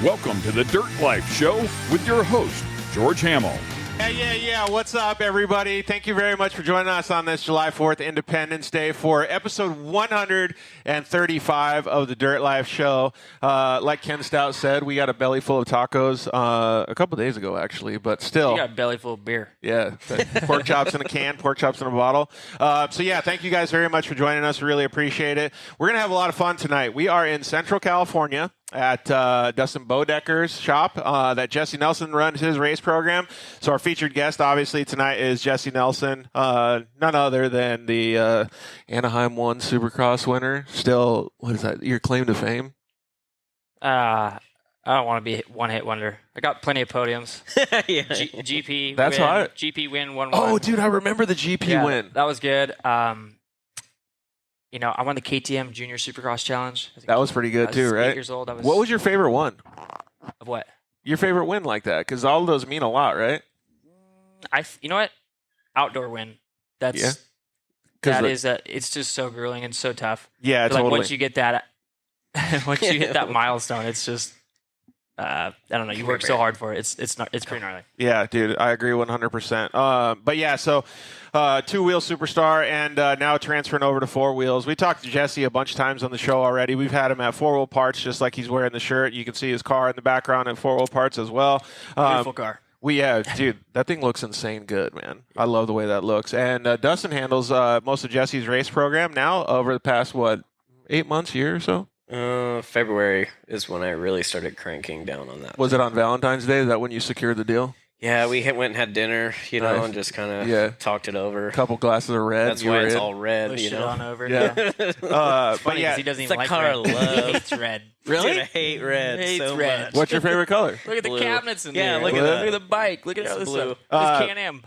Welcome to the Dirt Life Show with your host, George Hamill. Yeah. What's up, everybody? Thank you very much for joining us on this July 4th Independence Day for episode 135 of the Dirt Life Show. Like Ken Stout said, we got a belly full of tacos a couple days ago, actually, but still. You got a belly full of beer. Yeah, pork chops in a can, pork chops in a bottle. Thank you guys very much for joining us. We really appreciate it. We're going to have a lot of fun tonight. We are in Central California at Dustin Bodecker's shop that Jesse Nelson runs his race program. So our featured guest, obviously, tonight is Jesse Nelson, none other than the Anaheim 1 Supercross winner. Still, what is that, your claim to fame? I don't want to be one-hit wonder. I got plenty of podiums. Yeah. GP That's win, hot. GP win 1-1. Oh, dude, I remember the GP win. That was good. I won the KTM Junior Supercross Challenge. That was pretty good, too, right? 8 years old. What was your favorite one? Of what? Your favorite win like that? Because all of those mean a lot, right? You know what? Outdoor win. It's just so grueling and so tough. Yeah, But, totally. once you get that, milestone, it's just I don't know. You work so hard for it. It's pretty gnarly. Yeah, dude, I agree 100%. So two-wheel superstar and now transferring over to four wheels. We talked to Jesse a bunch of times on the show already. We've had him at four-wheel parts, just like he's wearing the shirt. You can see his car in the background at four-wheel parts as well. Beautiful car. Dude, that thing looks insane good, man. I love the way that looks. And Dustin handles most of Jesse's race program now over the past, 8 months, year or so? February is when I really started cranking down on that. Was it on Valentine's Day? Is that when you secured the deal? Yeah, we went and had dinner, Nice. and just kind of talked it over. A couple glasses of red. That's why it's all red, Push it on over. Yeah. Funny, 'cause he doesn't It's even a like car red. I love. He hates red. Really? Dude, I hate red Hates so red. much. What's your favorite color? Look at the Blue. cabinets in Yeah, there. look at that. Look at the bike. Look at all this blue. stuff. It's Can-Am.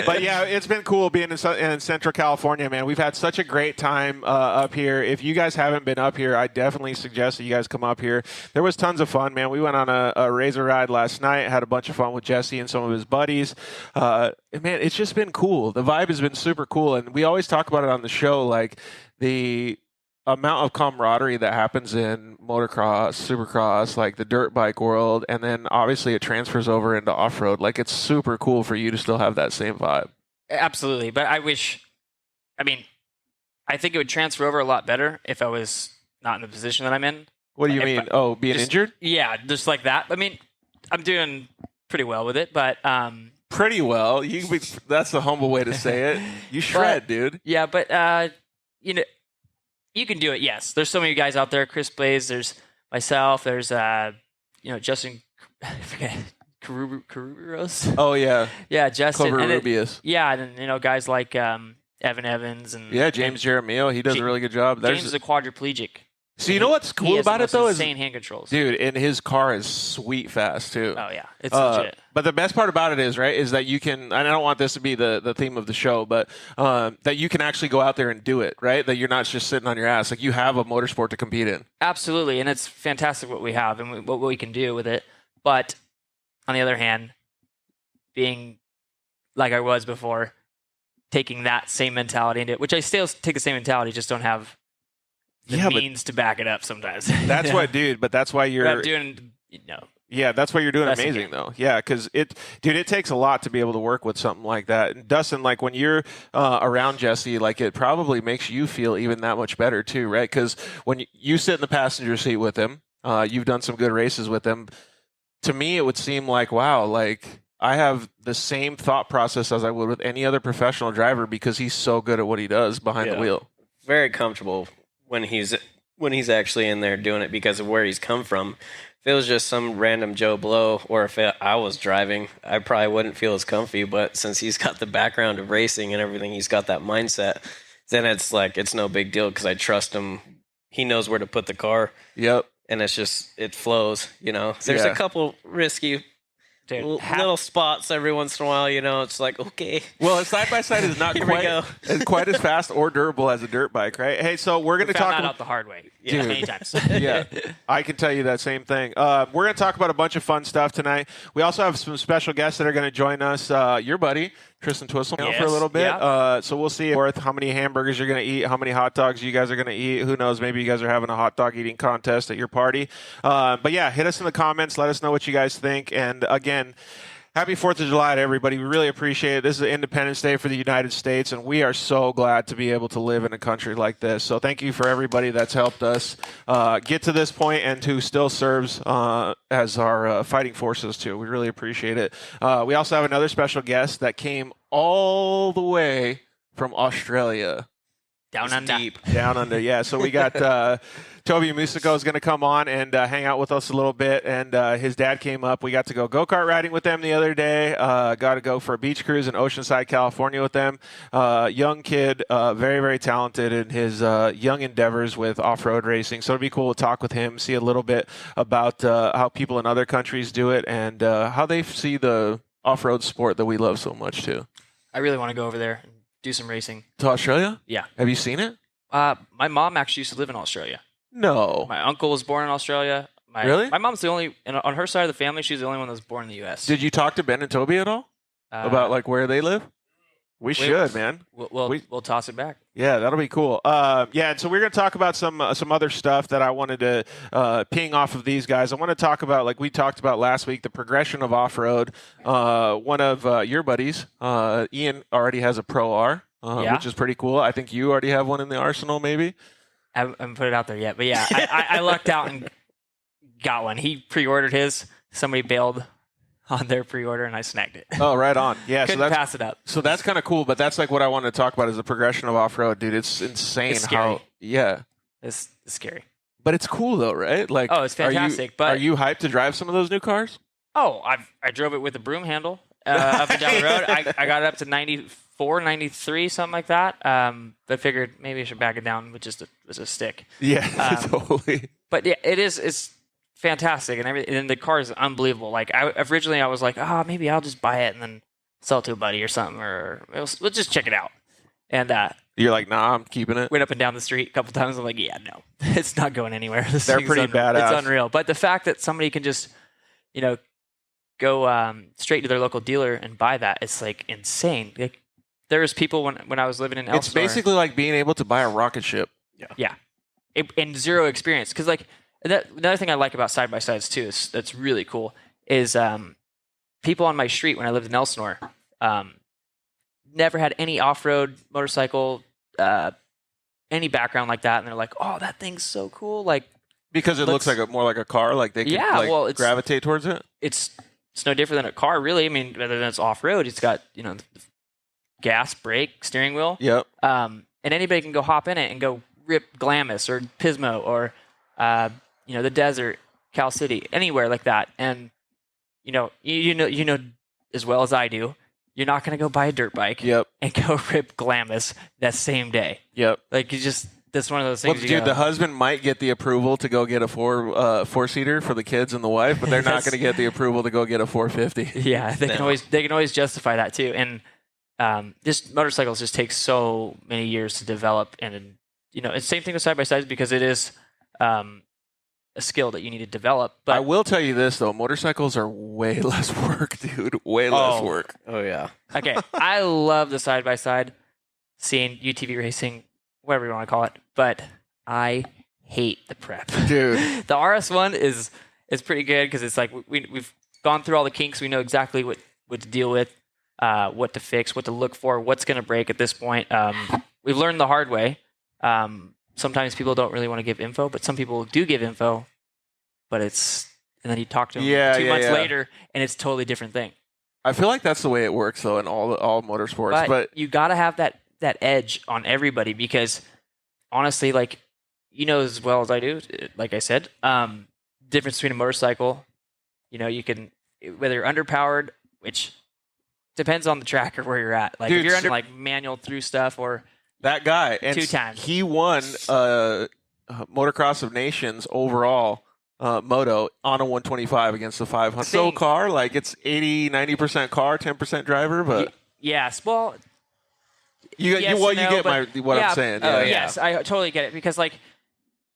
But yeah, it's been cool being in Central California, man. We've had such a great time up here. If you guys haven't been up here, I definitely suggest that you guys come up here. There was tons of fun, man. We went on a razor ride last night, had a bunch of fun with Jesse and some of his buddies. Man, it's just been cool. The vibe has been super cool, and we always talk about it on the show, like the amount of camaraderie that happens in motocross, supercross, like the dirt bike world, and then obviously it transfers over into off-road. Like, it's super cool for you to still have that same vibe. Absolutely. But I think it would transfer over a lot better if I was not in the position that I'm in. What do you mean? Being injured? Yeah, just like that. I mean, I'm doing pretty well with it, but Pretty well. That's the humble way to say it. You shred, dude. yeah, but you can do it. Yes, there's so many guys out there. Chris Blaze, there's myself, there's Justin, I forget, Caruberos. Oh yeah, Yeah, Justin. Covarrubias. And then guys like Evan Evans and James Jeremio. He does a really good job. James is a quadriplegic. So you know what's He cool has about the it though most is, insane hand controls. dude, and his car is sweet fast too. Oh yeah, it's legit. But the best part about it is that you can, and I don't want this to be the theme of the show, but that you can actually go out there and do it, right? That you're not just sitting on your ass. Like, you have a motorsport to compete in. Absolutely, and it's fantastic what we have and what we can do with it. But on the other hand, being like I was before, taking that same mentality into it, which I still take the same mentality, just don't have the means to back it up sometimes. That's what, dude. But that's why you're doing. Yeah, that's why you're doing Best you amazing, can. though. Yeah, because it takes a lot to be able to work with something like that. And Dustin, like, when you're around Jesse, like, it probably makes you feel even that much better too, right? Because when you sit in the passenger seat with him, you've done some good races with him. To me, it would seem like, wow, like, I have the same thought process as I would with any other professional driver because he's so good at what he does behind the wheel. Very comfortable when he's actually in there doing it because of where he's come from. If it was just some random Joe Blow, or if I was driving, I probably wouldn't feel as comfy. But since he's got the background of racing and everything, he's got that mindset, then it's like, it's no big deal because I trust him. He knows where to put the car. Yep. And it's just, it flows, There's a couple risky little spots every once in a while, it's like, okay. Well, a side-by-side is not quite as fast or durable as a dirt bike, right? Hey, so we're going to talk that out the hard way. Dude. Many times. Yeah, I can tell you that same thing. We're going to talk about a bunch of fun stuff tonight. We also have some special guests that are going to join us. Your buddy, Tristan Twistle Yes, for a little bit. yeah. So we'll see how many hamburgers you're going to eat, how many hot dogs you guys are going to eat. Who knows? Maybe you guys are having a hot dog eating contest at your party. But yeah, hit us in the comments. Let us know what you guys think. And again, happy 4th of July to everybody. We really appreciate it. This is Independence Day for the United States, and we are so glad to be able to live in a country like this. So thank you for everybody that's helped us get to this point and who still serves as our fighting forces, too. We really appreciate it. We also have another special guest that came all the way from Australia. Down under. Deep. Down under, yeah. So we got Toby Musico is going to come on and hang out with us a little bit, and his dad came up. We got to go go-kart riding with them the other day. Got to go for a beach cruise in Oceanside, California with them. Young kid, very, very talented in his young endeavors with off-road racing. So it'd be cool to talk with him, see a little bit about how people in other countries do it and how they see the off-road sport that we love so much, too. I really want to go over there and do some racing. To Australia? Yeah. Have you seen it? My mom actually used to live in Australia. No. My uncle was born in Australia. Really? My mom's the only, on her side of the family, she's the only one that was born in the U.S. Did you talk to Ben and Toby at all about like where they live? We should, man. We'll toss it back. Yeah, that'll be cool. And so we're going to talk about some other stuff that I wanted to ping off of these guys. I want to talk about, like we talked about last week, the progression of off-road. One of your buddies, Ian, already has a Pro R, which is pretty cool. I think you already have one in the arsenal, maybe. I haven't put it out there yet, but yeah, I lucked out and got one. He pre-ordered his. Somebody bailed on their pre-order, and I snagged it. Oh, right on. Yeah, Couldn't pass it up. So that's kind of cool, but that's like what I wanted to talk about is the progression of off-road, dude. It's insane It's scary. It's scary. But it's cool though, right? Like, Oh, it's fantastic. Are you hyped to drive some of those new cars? Oh, I drove it with a broom handle up and down the road. I got it up to 94, 93, something like that. But figured maybe I should back it down with just a stick. Yeah, totally. But yeah, it's fantastic, and everything. And the car is unbelievable. Like originally, I was like, maybe I'll just buy it and then sell it to a buddy or something, or we'll just check it out. And you're like, nah, I'm keeping it. Went up and down the street a couple times. I'm like, yeah, no, it's not going anywhere. They're pretty badass. It's unreal. But the fact that somebody can just, go straight to their local dealer and buy that, it's like insane. Like, there was people when I was living in Elsinore. It's basically like being able to buy a rocket ship. Yeah. And zero experience. Because like another thing I like about side by sides too that's really cool is people on my street when I lived in Elsinore never had any off-road motorcycle any background like that, and they're like, oh, that thing's so cool. Like, because it looks like more like a car, like they can gravitate towards it. It's no different than a car, really. I mean, rather than it's off-road, it's got gas, brake, steering wheel. Yep. And anybody can go hop in it and go rip Glamis or Pismo or the desert, Cal City, anywhere like that. And you know as well as I do, you're not going to go buy a dirt bike and go rip Glamis that same day. Yep. Like that's one of those things. Well, dude, the husband might get the approval to go get a four-seater for the kids and the wife, but they're not going to get the approval to go get a 450. Yeah, they can always justify that too. And just motorcycles just take so many years to develop, and it's the same thing with side by sides because it is a skill that you need to develop. But I will tell you this though, motorcycles are way less work, dude. Way less work. Oh yeah. Okay, I love the side by side, seeing UTV racing, whatever you want to call it, but I hate the prep. Dude. The RS1 is pretty good because it's like we've gone through all the kinks. We know exactly what to deal with, what to fix, what to look for, what's going to break at this point. We've learned the hard way. Sometimes people don't really want to give info, but some people do give info, and then you talk to them 2 months later, and it's a totally different thing. I feel like that's the way it works, though, in all motorsports. But you got to have that edge on everybody because, honestly, like, as well as I do, like I said, difference between a motorcycle, you can, whether you're underpowered, which depends on the track or where you're at. Like, if you're under like manual through stuff or that guy, and 2 times. He won Motocross of Nations overall Moto on a 125 against the 500. So car, like it's 80-90% car, 10% driver, but yes, well, you get what I'm saying. Yes, I totally get it because like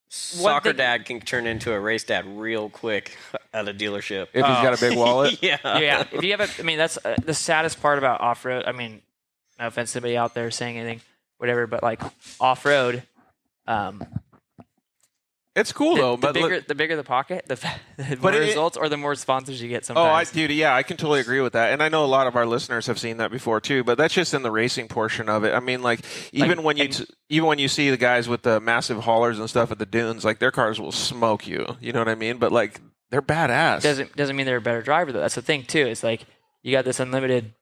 soccer dad can turn into a race dad real quick at a dealership if he's got a big wallet. Yeah. If you have that's the saddest part about off road. I mean, no offense to anybody out there saying anything, whatever, but like off-road, it's cool though. the bigger the pocket, the more results or the more sponsors you get sometimes. I can totally agree with that. And I know a lot of our listeners have seen that before too, but that's just in the racing portion of it. I mean, like even when you see the guys with the massive haulers and stuff at the dunes, like their cars will smoke you. You know what I mean? But like they're badass. Doesn't mean they're a better driver though. That's the thing too. It's like you got this unlimited,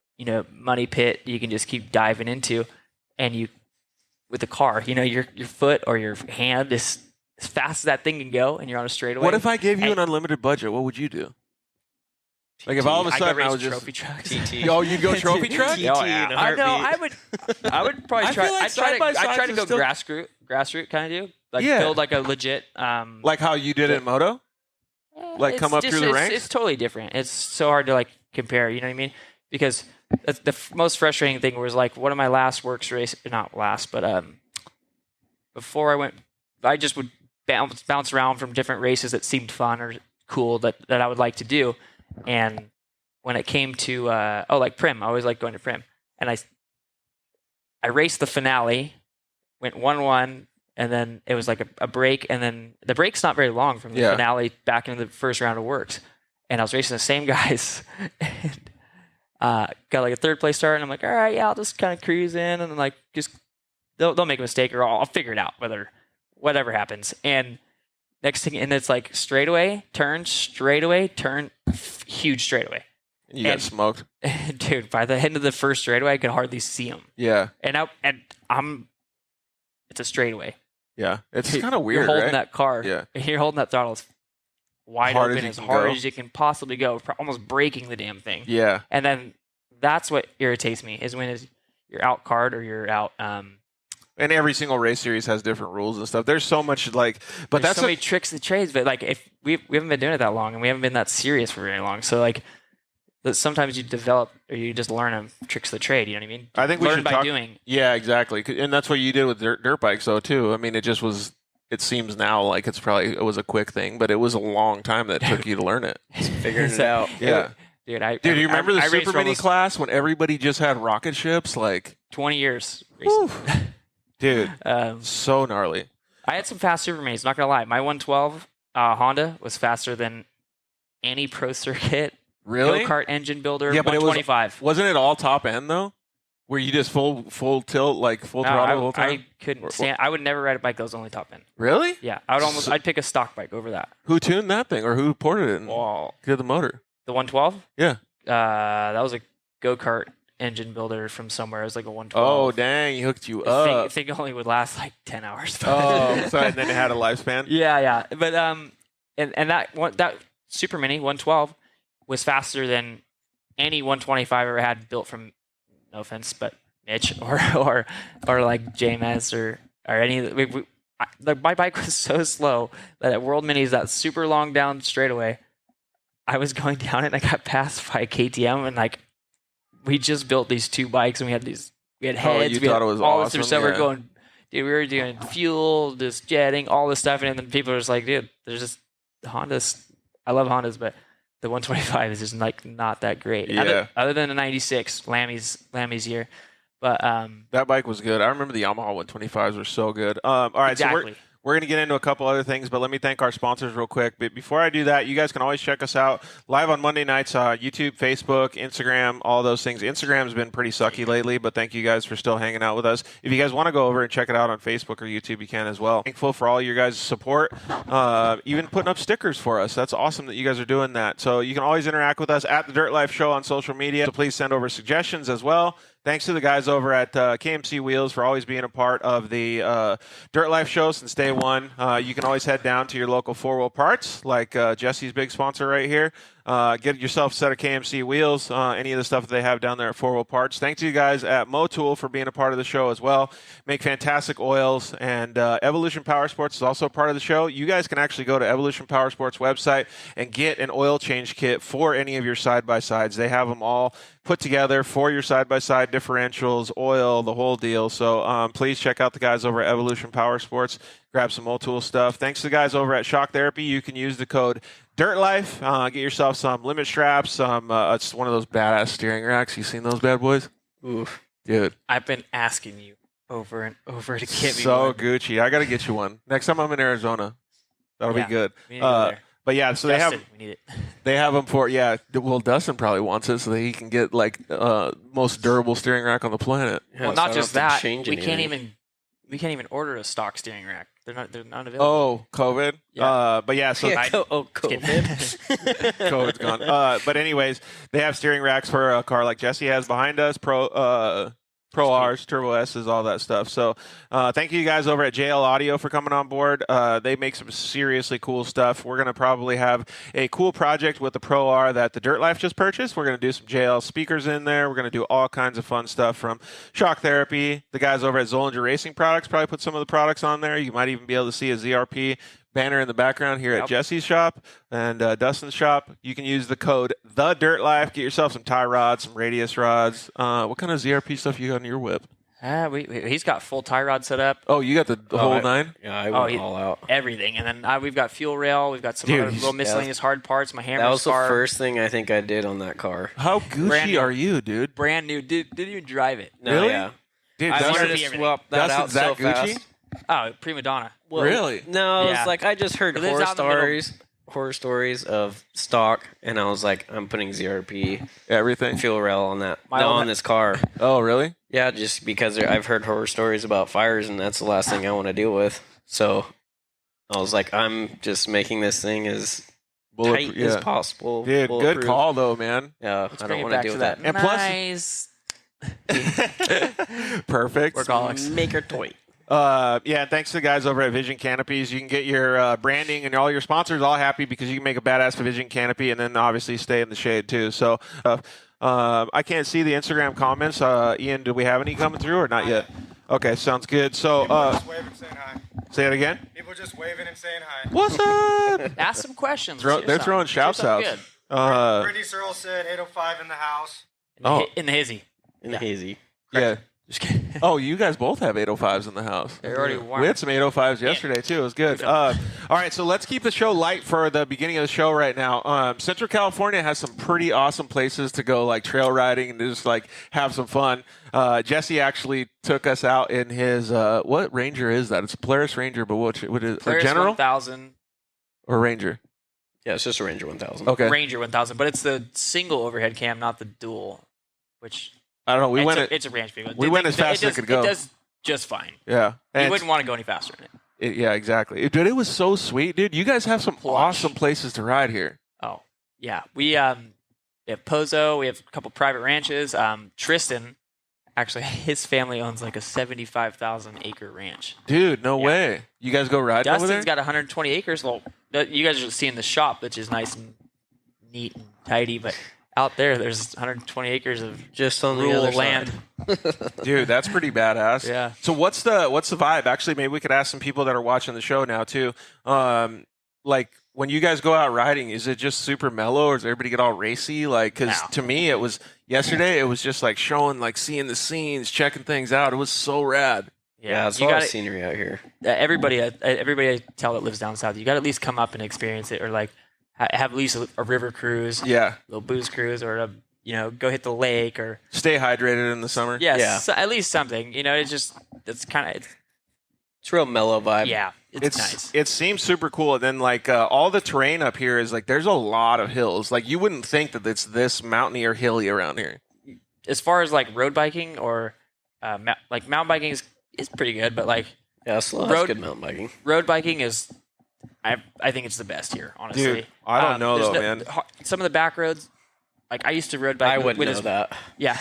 money pit you can just keep diving into, and you with the car, your foot or your hand is as fast as that thing can go, and you're on a straightaway. What if I gave you an unlimited budget? What would you do? Like if all of a sudden I was just trophy trucks. Oh, you go trophy truck? I would probably try. I'd try to go grassroots kind of do. Like build like a legit. Like how you did it in Moto. Like come up through the ranks. It's totally different. It's so hard to like compare. You know what I mean? Because the most frustrating thing was like one of my last works race, not last, but before I went, I just would bounce around from different races that seemed fun or cool that I would like to do. And when it came to like Prim, I always liked going to Prim, and I raced the finale, went 1-1, and then it was like a break, and then the break's not very long from the finale back into the first round of works, and I was racing the same guys, and got like a third place start, and I'm like, all right, yeah, I'll just kind of cruise in, and then like just they'll make a mistake, or I'll figure it out, whatever happens. And next thing, and it's like straightaway, turn, huge straightaway. You got smoked, dude. By the end of the first straightaway, I could hardly see him. Yeah, and it's a straightaway. Yeah, it's kind of weird. You're holding right? that car. Yeah, you're holding that throttle wide open, as hard as you can possibly go, almost breaking the damn thing. Yeah, and then that's what irritates me is when you're out card or you're out. And every single race series has different rules and stuff. There's so much but that's so many tricks and trades. But like if we haven't been doing it that long, and we haven't been that serious for very long, so like sometimes you develop or you just learn them tricks of the trade. You know what I mean? I think we learn should by doing. Yeah, exactly. And that's what you did with dirt bikes though too. I mean, it just was. It seems now like it was a quick thing, but it was a long time that it took you to learn it. Figuring it out. Yeah. Dude, you remember the Super Mini class when everybody just had rocket ships? Like 20 years. Dude, so gnarly. I had some fast Super Minis, not going to lie. My 112 Honda was faster than any pro circuit really? Go-kart engine builder, yeah, but 125. Wasn't it all top end, though? Were you just full tilt, like full throttle the whole time? I couldn't stand. I would never ride a bike that was only top end. Really? Yeah, I'd pick a stock bike over that. Who tuned that thing, or who ported it? Well, did the motor? The 112? Yeah. That was a go-kart engine builder from somewhere. It was like a 112. Oh, dang, he hooked you up. I think it only would last like 10 hours. Oh, so and then it had a lifespan? Yeah. But and that Super Mini 112 was faster than any 125 I ever had built from, no offense, but Mitch or like JMS or any. My bike was so slow that at World Minis, that super long down straightaway, I was going down it and I got passed by KTM, and like we just built these two bikes and we had heads. You we thought had it was all awesome. this stuff. We're going, dude. We were doing fuel, just jetting, all this stuff, and then people are just like, dude, there's just Hondas. I love Hondas, but the 125 is just like not that great. Yeah. Other than the 96 Lammy's year, but that bike was good. I remember the Yamaha 125s were so good. All right, exactly. So we're going to get into a couple other things, but let me thank our sponsors real quick. But before I do that, you guys can always check us out live on Monday nights, YouTube, Facebook, Instagram, all those things. Instagram's been pretty sucky lately, but thank you guys for still hanging out with us. If you guys want to go over and check it out on Facebook or YouTube, you can as well. Thankful for all your guys' support, even putting up stickers for us. That's awesome that you guys are doing that. So you can always interact with us at The Dirt Life Show on social media. So please send over suggestions as well. Thanks to the guys over at KMC Wheels for always being a part of the Dirt Life Show since day one. You can always head down to your local four-wheel parts, like Jesse's big sponsor right here. Get yourself a set of KMC wheels, any of the stuff that they have down there at 4-Wheel Parts. Thanks to you guys at Moto for being a part of the show as well. Make fantastic oils, and Evolution Power Sports is also a part of the show. You guys can actually go to Evolution Power Sports website and get an oil change kit for any of your side-by-sides. They have them all put together for your side-by-side differentials, oil, the whole deal. So please check out the guys over at Evolution Power Sports. Grab some Motul stuff. Thanks to the guys over at Shock Therapy. You can use the code DIRTLIFE. Get yourself some limit straps. It's one of those badass steering racks. You seen those bad boys? Oof. Dude, I've been asking you over and over to get me so one. Gucci. I got to get you one. Next time I'm in Arizona. That'll Yeah, be good. we need to go there. But yeah, so Dustin, we need it. they have them for well, Dustin probably wants it so that he can get like most durable steering rack on the planet. Yeah, Well, so not I just don't have to that. change We can't anything. even order a stock steering rack. They're not available. Oh, COVID. Yeah. But yeah, so Yeah, COVID. COVID's gone. But anyways, they have steering racks for a car like Jessy has behind us. Pro R's, Turbo S's, all that stuff. So thank you guys over at JL Audio for coming on board. They make some seriously cool stuff. We're going to probably have a cool project with the Pro R that the Dirt Life just purchased. We're going to do some JL speakers in there. We're going to do all kinds of fun stuff from shock therapy. The guys over at Zollinger Racing Products probably put some of the products on there. You might even be able to see a ZRP banner in the background here at Jesse's shop and Dustin's shop. You can use the code TheDirtLife. Get yourself some tie rods, some radius rods. What kind of ZRP stuff you got in your whip? He's got full tie rod set up. Oh, you got the whole nine? Yeah, I went all out. Everything. And then we've got fuel rail. We've got some other little miscellaneous hard parts. My hammer That was scar. the first thing I think I did on that car. How Gucci Brand new. are you, dude? Brand new. Didn't even drive it. No, Really? Yeah. Dude, I Dustin- wanted to swap that out Dustin's so that Gucci? fast. Oh, prima donna. Well, Really? No, Yeah. it's like I just heard It lives out in the middle. horror stories of stock, and I was like, I'm putting ZRP Everything. fuel rail on that. My No, old- on this car. Oh, really? Yeah, just because I've heard horror stories about fires, and that's the last thing I want to deal with. So I was like, I'm just making this thing as tight as possible. Dude, good bulletproof. call though, man. Yeah, Let's I bring don't it want back to deal to with that. that. And plus- Nice. Perfect. Workaholics. Maker toy. Thanks to the guys over at Vision Canopies. You can get your branding and all your sponsors all happy because you can make a badass Vision Canopy and then obviously stay in the shade too. So I can't see the Instagram comments. Ian, do we have any coming through or not yet? Okay, sounds good. So People just waving, saying hi. say it again. People just waving and saying hi. What's up? Ask some questions. They're throwing shouts out. Brittany Searle said 805 in the house. In the hizzy. In the hazy. Yeah. Just kidding. Oh, you guys both have 805s in the house. They're already warm. We had some 805s yesterday, too. It was good. All right, so let's keep the show light for the beginning of the show right now. Central California has some pretty awesome places to go, like trail riding and just, like, have some fun. Jesse actually took us out in his what Ranger is that? It's a Polaris Ranger, but what is it? Polaris General 1000. or Ranger? Yeah, it's just a Ranger 1000. Okay. Ranger 1000, but it's the single overhead cam, not the dual, which I don't know. it's a ranch vehicle. we went as fast as it could go. It does just fine. Yeah. You And wouldn't want to go any faster in it. yeah, exactly. Dude, it was so sweet, dude. You guys have some awesome places to ride here. Oh, yeah. We have Pozo. We have a couple private ranches. Tristan, actually, his family owns like a 75,000 acre ranch. Dude, no Yeah. way. You guys go riding over there? Dustin's got 120 acres. Well, you guys are just seeing the shop, which is nice and neat and tidy, but out there's 120 acres of Just on the rural other land. side. Dude, that's pretty badass. Yeah. So what's the vibe? Actually, maybe we could ask some people that are watching the show now too. Like when you guys go out riding, is it just super mellow, or does everybody get all racy? Like, because No. to me, it was yesterday. It was just like showing, like seeing the scenes, checking things out. It was so rad. Yeah, it's a you lot got of scenery out here. everybody I tell that lives down south, you got to at least come up and experience it, or like have at least a river cruise, Yeah. little booze cruise, or go hit the lake, or Stay hydrated in the summer. yes, Yeah. so at least something. It's kind of It's real mellow vibe. yeah, it's nice. It seems super cool. And then like all the terrain up here is like there's a lot of hills. Like you wouldn't think that it's this mountainy or hilly around here. As far as like road biking or like mountain biking is pretty good, but like Yeah, so that's Road- good mountain biking. road biking is I think it's the best here, honestly. Dude, I don't know there's though, man. Some of the back roads, like I used to road bike. I wouldn't with know his- that. Yeah,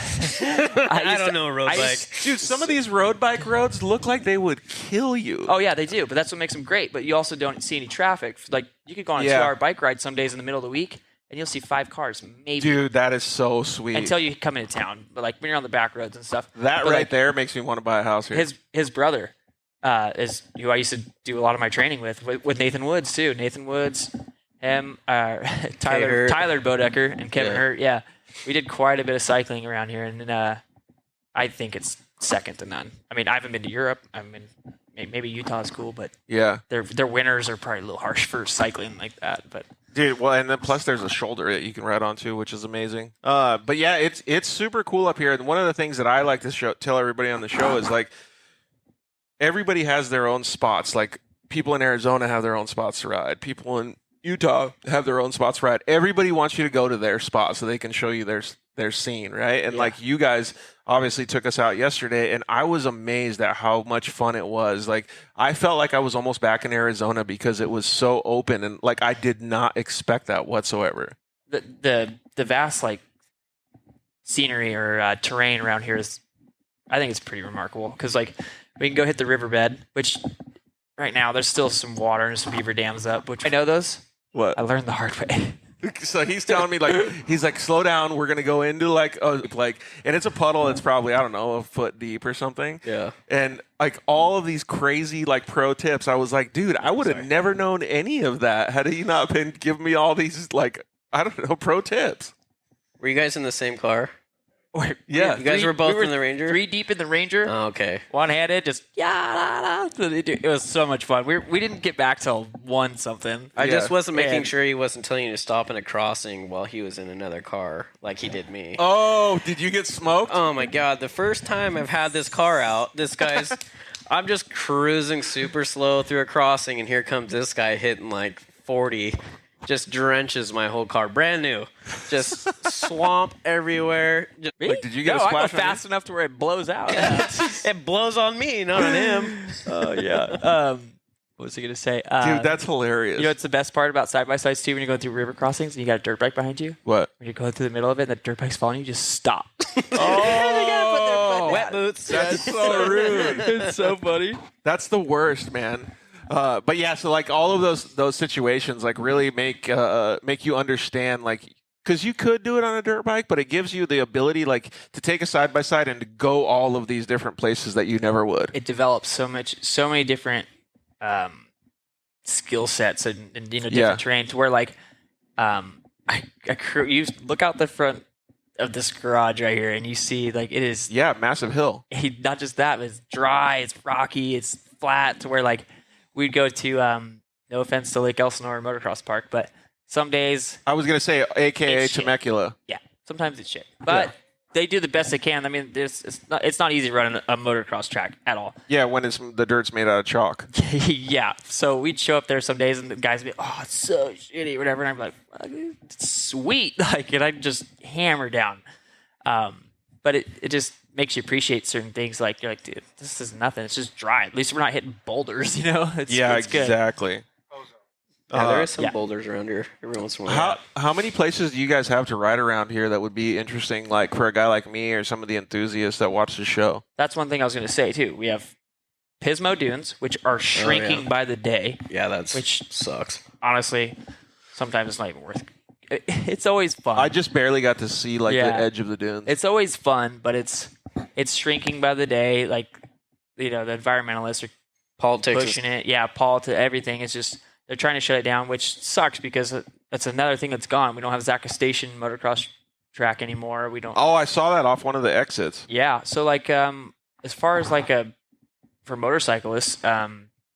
I don't know a road bike. Dude, some of these road bike roads look like they would kill you. Oh yeah, they do, but that's what makes them great. But you also don't see any traffic. Like you could go on a Yeah. 2-hour bike ride some days in the middle of the week, and you'll see 5 cars, maybe, Dude, that is so sweet. until you come into town. But like when you're on the back roads and stuff, that but, right like, there makes me want to buy a house here. His brother is who I used to do a lot of my training with Nathan Woods too. Nathan Woods, him, Tyler Bodecker, and Kevin Yeah. Hurt. Yeah, we did quite a bit of cycling around here, and I think it's second to none. I mean, I haven't been to Europe. Maybe Utah is cool, but yeah. their winters are probably a little harsh for cycling like that. But Dude, well, and then plus there's a shoulder that you can ride on too, which is amazing. But yeah, it's super cool up here. And one of the things that I like to tell everybody on the show is like everybody has their own spots. Like people in Arizona have their own spots to ride. People in Utah have their own spots to ride. Everybody wants you to go to their spot so they can show you their scene, right? And like you guys obviously took us out yesterday, and I was amazed at how much fun it was. Like I felt like I was almost back in Arizona because it was so open, and like I did not expect that whatsoever. The vast like scenery or terrain around here is, I think it's pretty remarkable because like we can go hit the riverbed, which right now there's still some water and some beaver dams up. Which I know those. What? I learned the hard way. So he's telling me he's like, slow down. We're gonna go into like, and it's a puddle that's probably, I don't know, a foot deep or something. Yeah. And like all of these crazy like pro tips, I was like, dude, I would have never known any of that had he not been giving me all these like, I don't know, pro tips. Were you guys in the same car? Yeah. You guys were both in the Ranger? 3 deep in the Ranger. Oh, okay. One-handed, just it was so much fun. We didn't get back till 1 something. I just wasn't making sure he wasn't telling you to stop in a crossing while he was in another car, like he did me. Oh, did you get smoked? Oh my God! The first time I've had this car out, this guy's, I'm just cruising super slow through a crossing, and here comes this guy hitting like 40. Just drenches my whole car, brand new. Just swamp everywhere. Just, Like, did you get a I splash go on you? fast enough to where it blows out. it blows on me, not on him. Oh yeah. What was I gonna say? Dude, that's hilarious. You know what's the best part about side by sides too? When you're going through river crossings and you got a dirt bike behind you. What? When you're going through the middle of it, and the dirt bike's following you, just stop. Oh, Wet boots. that's so rude. It's so funny. That's the worst, man. But yeah, so like all of those situations like really make you understand, like, because you could do it on a dirt bike, but it gives you the ability like to take a side by side and to go all of these different places that you never would. It develops so many different skill sets and different terrain to where like you look out the front of this garage right here and you see like it is massive hill. not just that, but it's dry, it's rocky, it's flat to where like we'd go to no offense to Lake Elsinore Motocross Park, but some days I was gonna say, AKA it's shit. Temecula. Yeah, sometimes it's shit, but they do the best they can. I mean, it's not easy running a motocross track at all. Yeah, when the dirt's made out of chalk. Yeah, so we'd show up there some days and the guys would be, oh, it's so shitty, whatever, and I'm like, it's sweet, like, and I'd just hammer down. But it just makes you appreciate certain things. Like you're like, dude, this is nothing. It's just dry. At least we're not hitting boulders, you know? It's good. Exactly. Yeah, there is some boulders around here every once in a while. How many places do you guys have to ride around here that would be interesting, like for a guy like me or some of the enthusiasts that watch the show? That's one thing I was going to say too. We have Pismo Dunes, which are shrinking by the day. Yeah, which sucks. Honestly, sometimes it's not even worth. It's always fun. I just barely got to see like the edge of the dunes. It's always fun, but it's shrinking by the day. Like, you know, the environmentalists are pushing it. Yeah, everything. It's just they're trying to shut it down, which sucks because that's another thing that's gone. We don't have Zaka Station motocross track anymore. We don't. Oh, I saw that off one of the exits. Yeah. So like, as far as like for motorcyclists,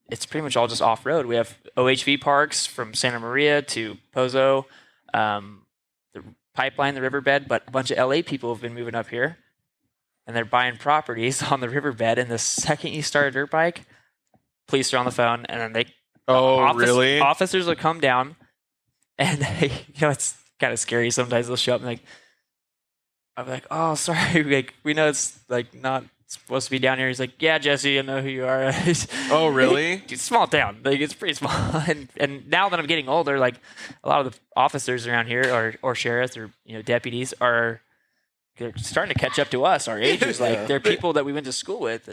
it's pretty much all just off road. We have OHV parks from Santa Maria to Pozo, the Pipeline, the riverbed, but a bunch of LA people have been moving up here, and they're buying properties on the riverbed. And the second you start a dirt bike, police are on the phone, and then they. Oh, really? Officers will come down, and it's kind of scary. Sometimes they'll show up and I'm like, oh, sorry, like we know it's like not supposed to be down here. He's like, yeah, Jesse, I know who you are. Oh, really? It's small town, like it's pretty small. And now that I'm getting older, like a lot of the officers around here, or sheriffs, or deputies, they're starting to catch up to us, our ages. Like they're people that we went to school with.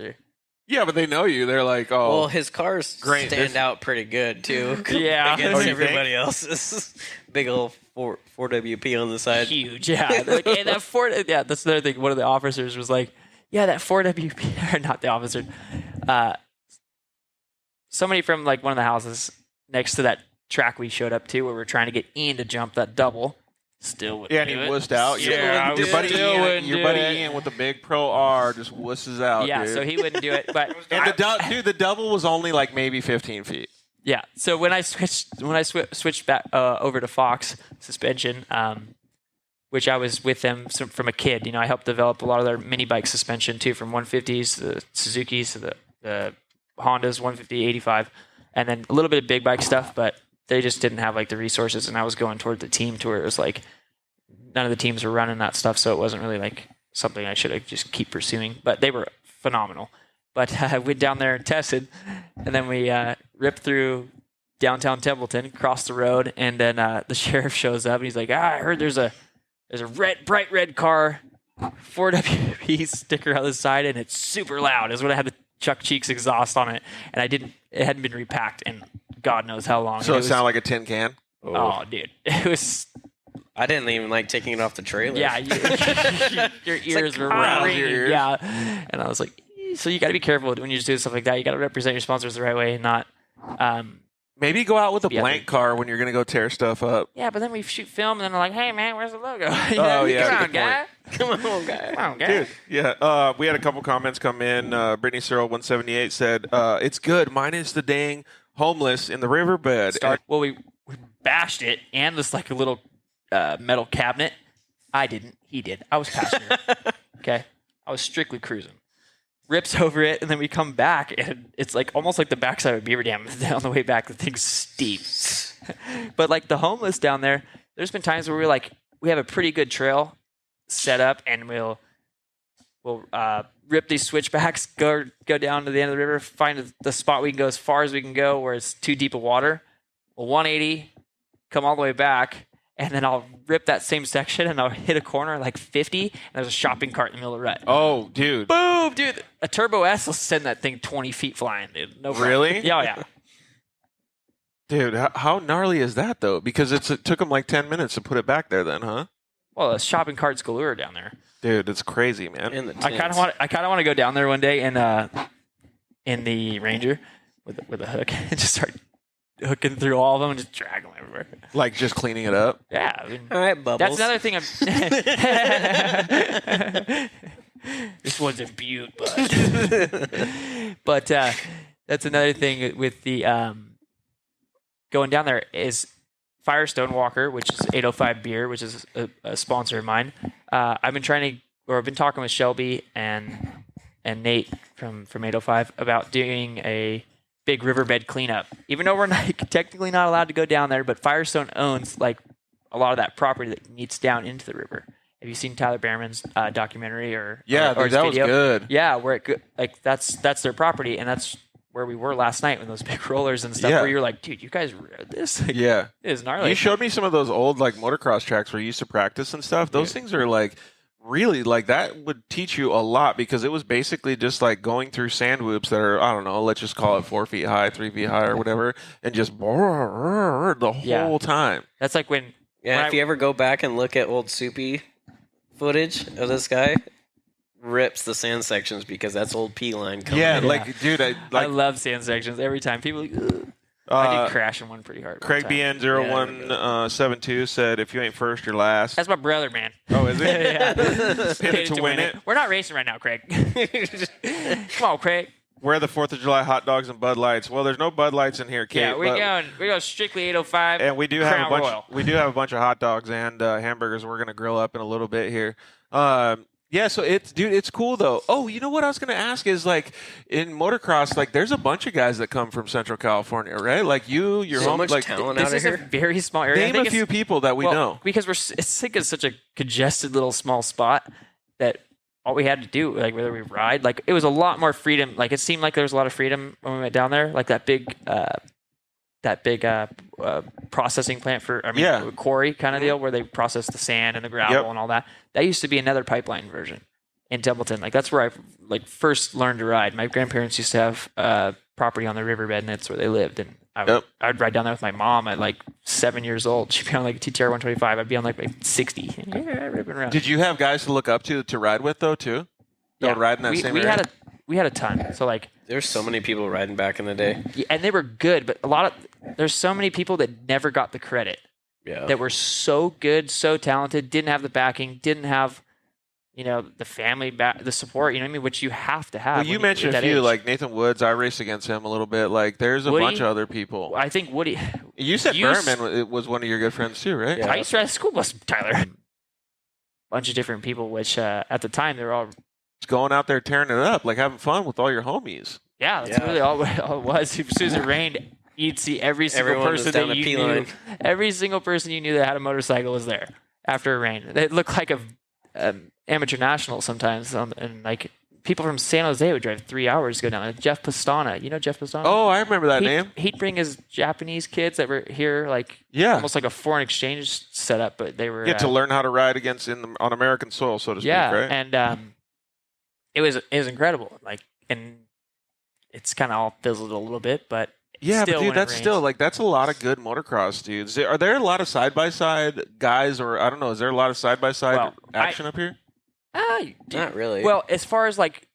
Yeah, but they know you. They're like, oh. Well, his cars stand out pretty good, too. Yeah. Against everybody else's. Big old 4WP on the side. Huge, yeah. Like, and that that's another thing. One of the officers was like, yeah, that 4WP, or not the officer. Somebody from like one of the houses next to that track we showed up to where we're trying to get Ian to jump that double. Still wouldn't and do he it. wussed out. Yeah, your buddy Ian with the big Pro R just wusses out. Yeah, dude. so he wouldn't do it. But and the double was only like maybe 15 feet. Yeah. So when I switched back over to Fox suspension, which I was with them from a kid. I helped develop a lot of their mini bike suspension too, from 150s to the Suzuki's to the Hondas 150, 85, and then a little bit of big bike stuff, but they just didn't have like the resources. And I was going toward the team to where it was like none of the teams were running that stuff, so it wasn't really like something I should have just keep pursuing. But they were phenomenal. But I went down there and tested, and then we ripped through downtown Templeton, crossed the road, and then the sheriff shows up and he's like, I heard there's a bright red car, 4WP sticker on the side, and it's super loud. Is what I had the Chuck Cheeks exhaust on it, and it hadn't been repacked in God knows how long. So it sounded like a tin can? Oh, dude. It was... I didn't even like taking it off the trailer. Yeah, your ears were ringing. Yeah, and I was like, so you got to be careful when you just do stuff like that. You got to represent your sponsors the right way and not... Maybe go out with a blank car when you're going to go tear stuff up. Yeah, but then we shoot film, and then they're like, hey, man, where's the logo? Oh, yeah. Come on, guy. Come on, guy. Come on, guy. Dude, yeah. We had a couple comments come in. Brittany Searle 178 said, it's good. Mine is the dang homeless in the riverbed. Well, we bashed it, and this like a little metal cabinet. I didn't. He did. I was passenger. Okay? I was strictly cruising. Rips over it, and then we come back, and it's like almost like the backside of a beaver dam. On the way back, the thing's steep. But like the homeless down there, there's been times where we have a pretty good trail set up, and we'll rip these switchbacks, go down to the end of the river, find the spot we can go as far as we can go where it's too deep of water. We'll 180, come all the way back, and then I'll rip that same section, and I'll hit a corner like 50, and there's a shopping cart in the middle of the rut. Oh, dude. Boom, dude. A Turbo S will send that thing 20 feet flying, dude. No problem. Really? Yeah, yeah. Dude, how gnarly is that, though? Because it took them like 10 minutes to put it back there then, huh? Well, a shopping cart's galore down there. Dude, it's crazy, man. I kind of want to go down there one day in the Ranger with a hook and just start hooking through all of them and just drag them everywhere. Like just cleaning it up? Yeah. I mean, all right, Bubbles. That's another thing. This one's a beaut, but that's another thing with the going down there is Firestone Walker, which is 805 beer, which is a sponsor of mine. I've been talking with Shelby and Nate from 805 about doing a big riverbed cleanup. Even though we're technically not allowed to go down there, but Firestone owns like a lot of that property that meets down into the river. Have you seen Tyler Behrman's documentary or that video? was good. Yeah, where that's their property, and that's where we were last night when those big rollers and stuff. Yeah. Where you're like, dude, you guys rode this? Like, yeah, it is gnarly. You showed me some of those old like motocross tracks where you used to practice and stuff. Those things are like really like that would teach you a lot because it was basically just like going through sand whoops that are, I don't know, let's just call it 4 feet high, 3 feet high or whatever, and just the whole time. That's like when if you ever go back and look at old Soupy footage of this guy, rips the sand sections because that's old P line coming in. Like dude, I love sand sections every time. People like, ugh. I did crash in one pretty hard. Craig BN0172 said, if you ain't first, you're last. That's my brother, man. Oh, is it? Yeah. Pin it to win it. We're not racing right now, Craig. Come on, Craig. Where are the 4th of July hot dogs and Bud Lights? Well, there's no Bud Lights in here, Kate. Yeah, we're going strictly 805. And we do Crown have a bunch. Royal. We do have a bunch of hot dogs and hamburgers. We're gonna grill up in a little bit here. Yeah, so it's cool though. Oh, you know what I was gonna ask is like in motocross, like there's a bunch of guys that come from Central California, right? Like your so home, much like talent this out is here. a very small area. Name a few people that we know because it's like it's such a congested little small spot that all we had to do, like whether we ride, like it was a lot more freedom. Like it seemed like there was a lot of freedom when we went down there. Like that big processing plant quarry kind of deal where they process the sand and the gravel and all that. That used to be another pipeline version in Templeton. Like that's where I first learned to ride. My grandparents used to have property on the riverbed, and that's where they lived. And I'd ride down there with my mom at like 7 years old. She'd be on like a TTR 125. I'd be on like 60. Ripping around. Did you have guys to look up to ride with though too? That would ride in that same area? We had a ton. So like there's so many people riding back in the day. And they were good, but there's so many people that never got the credit. Yeah. That were so good, so talented, didn't have the backing, didn't have the family, the support, you know what I mean, which you have to have. Well, you mentioned a few, like Nathan Woods. I raced against him a little bit. Like, there's a bunch of other people. I think Woody. You said Berman was one of your good friends too, right? Yeah. I used to ride a school bus, Tyler. Bunch of different people, which at the time they were all just going out there tearing it up, like having fun with all your homies. Yeah, that's really all it was. As soon as it rained, you'd see every single person that you knew. Every single person you knew that had a motorcycle was there after it rained. It looked like a amateur national sometimes, and like people from San Jose would drive 3 hours to go down. Like Jeff Pastana, you know Jeff Pastana? Oh, I remember that name. He'd bring his Japanese kids that were here, like almost like a foreign exchange setup, but they were to learn how to ride on American soil, so to speak. Yeah, right? And it was incredible. Like, and it's kind of all fizzled a little bit, but yeah, but dude, that's a lot of good motocross dudes. Are there a lot of side-by-side guys, or I don't know, is there a lot of side-by-side action up here? Not really. Well, as far as like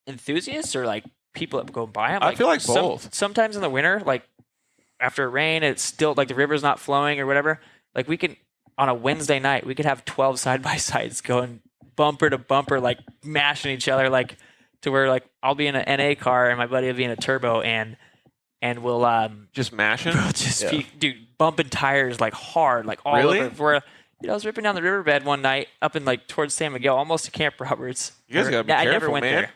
enthusiasts or like people that go by them, I feel like both. Sometimes in the winter, like after rain, it's still like the river's not flowing or whatever. Like we can, on a Wednesday night, we could have 12 side-by-sides going bumper to bumper, like mashing each other, like to where like I'll be in an NA car and my buddy will be in a turbo and we'll just mashing, we'll just be bumping tires like hard, like all over. Where I was ripping down the riverbed one night up in like towards San Miguel, almost to Camp Roberts. You guys gotta be careful, I never went man. there.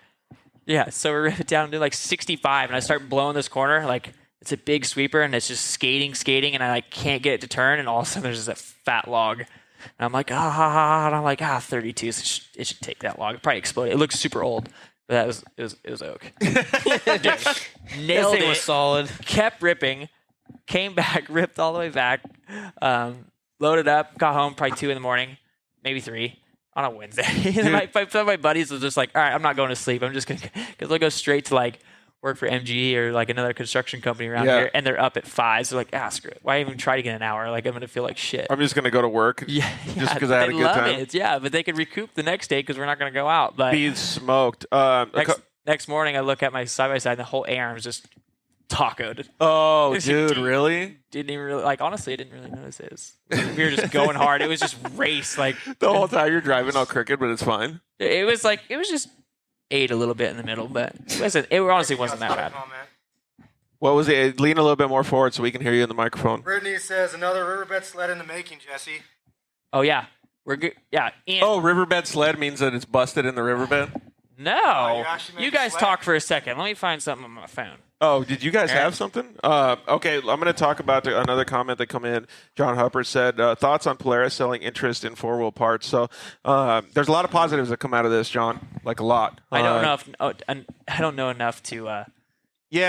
Yeah, so we rip it down to like 65, and I start blowing this corner like it's a big sweeper, and it's just skating, and I like can't get it to turn, and all of a sudden there's just a fat log. And I'm like, and I'm like, 32, so it should take that long. It probably exploded. It looks super old, but it was oak. Nailed it. Was solid. Kept ripping, came back, ripped all the way back, loaded up, got home probably 2 a.m, maybe 3 on a Wednesday. And my buddies was just like, all right, I'm not going to sleep. I'm just going to, because they'll go straight to like work for MGE or like another construction company around here, and they're up at 5. So like, screw it. Why even try to get an hour? Like, I'm going to feel like shit. I'm just going to go to work just because I had a good time. It. Yeah, but they could recoup the next day because we're not going to go out. But be smoked. Next morning, I look at my side-by-side, and the whole A-arm is just tacoed. Oh, dude, really? Didn't even really, like, honestly, I didn't really notice it. We were just going hard. It was just race. Like the whole time you're driving all crooked, but it's fine. It was just ate a little bit in the middle, but it honestly wasn't that bad. What was it? Lean a little bit more forward so we can hear you in the microphone. Brittany says another riverbed sled in the making, Jesse. Oh, yeah. We're good. Yeah. Riverbed sled means that it's busted in the riverbed? No. You guys talk for a second. Let me find something on my phone. Oh, did you guys have something? Okay, I'm going to talk about another comment that come in. John Hupper said, thoughts on Polaris selling interest in four-wheel parts. So there's a lot of positives that come out of this, John, like a lot. I don't know enough to I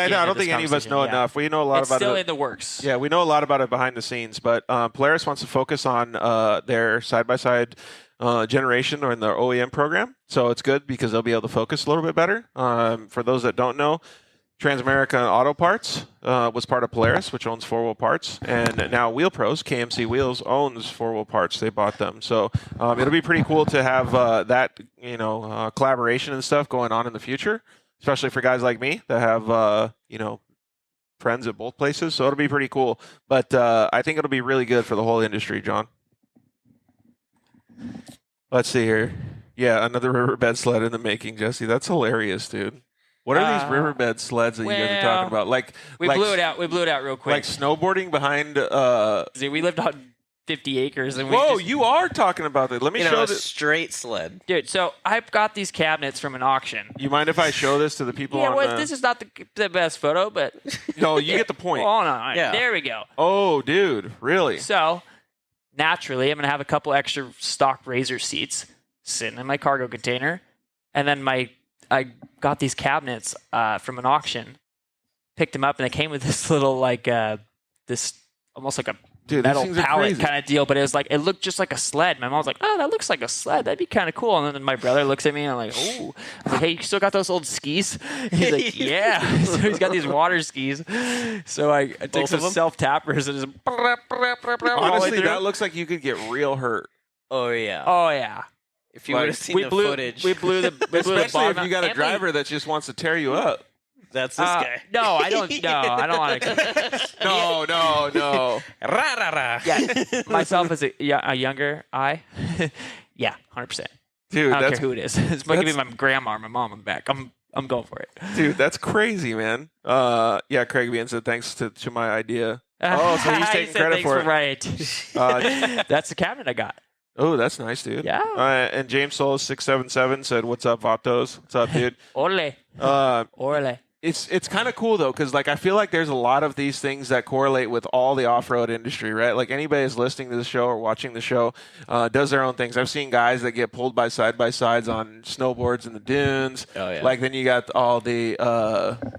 don't think any of us know enough. We know a lot about it. It's still in the works. Yeah, we know a lot about it behind the scenes, but Polaris wants to focus on their side-by-side generation or in their OEM program. So it's good because they'll be able to focus a little bit better. For those that don't know, Transamerica Auto Parts was part of Polaris, which owns four-wheel parts, and now Wheel Pros, KMC Wheels, owns four-wheel parts. They bought them, so it'll be pretty cool to have that collaboration and stuff going on in the future, especially for guys like me that have friends at both places. So it'll be pretty cool, but I think it'll be really good for the whole industry, John. Let's see here. Yeah, another riverbed sled in the making, Jesse. That's hilarious, dude. What are these riverbed sleds that you guys are talking about? We blew it out. We blew it out real quick. Like snowboarding behind. See, we lived on 50 acres, and you are talking about it. Let me show this straight sled, dude. So I've got these cabinets from an auction. You mind if I show this to the people? This is not the best photo, but no, you get the point. Oh no, there we go. Oh, dude, really? So naturally, I'm gonna have a couple extra stock Razor seats sitting in my cargo container, and then I got these cabinets from an auction, picked them up, and they came with this little this almost like a metal pallet kind of deal. But it looked just like a sled. My mom was like, "Oh, that looks like a sled. That'd be kind of cool." And then my brother looks at me and I'm like, "Oh," I was like, "Hey, you still got those old skis?" And he's like, "Yeah." So he's got these water skis. So I took some self tappers and just honestly, that looks like you could get real hurt. Oh yeah. Oh yeah. If you would have seen the footage. We blew the especially if you got a driver that just wants to tear you up. That's this guy. No, I don't. No, I don't want to. No. Ra ra ra. Yeah, myself as a younger I. Yeah, 100%. Dude, I don't that's care who it is. It's like giving my grandma or my mom on the back. I'm going for it. dude, that's crazy, man. Yeah, Craig Bean said thanks to my idea. Oh, so he's He taking said credit for it. Right. That's the cabinet I got. Oh, that's nice, dude. Yeah. And James Solis 677 said, "What's up, Vatos? What's up, dude?" Ole. Ole. It's kind of cool though, because like I feel like there's a lot of these things that correlate with all the off-road industry, right? Like anybody who's listening to the show or watching the show does their own things. I've seen guys that get pulled by side-by-sides on snowboards in the dunes. Oh, yeah. Like then you got all the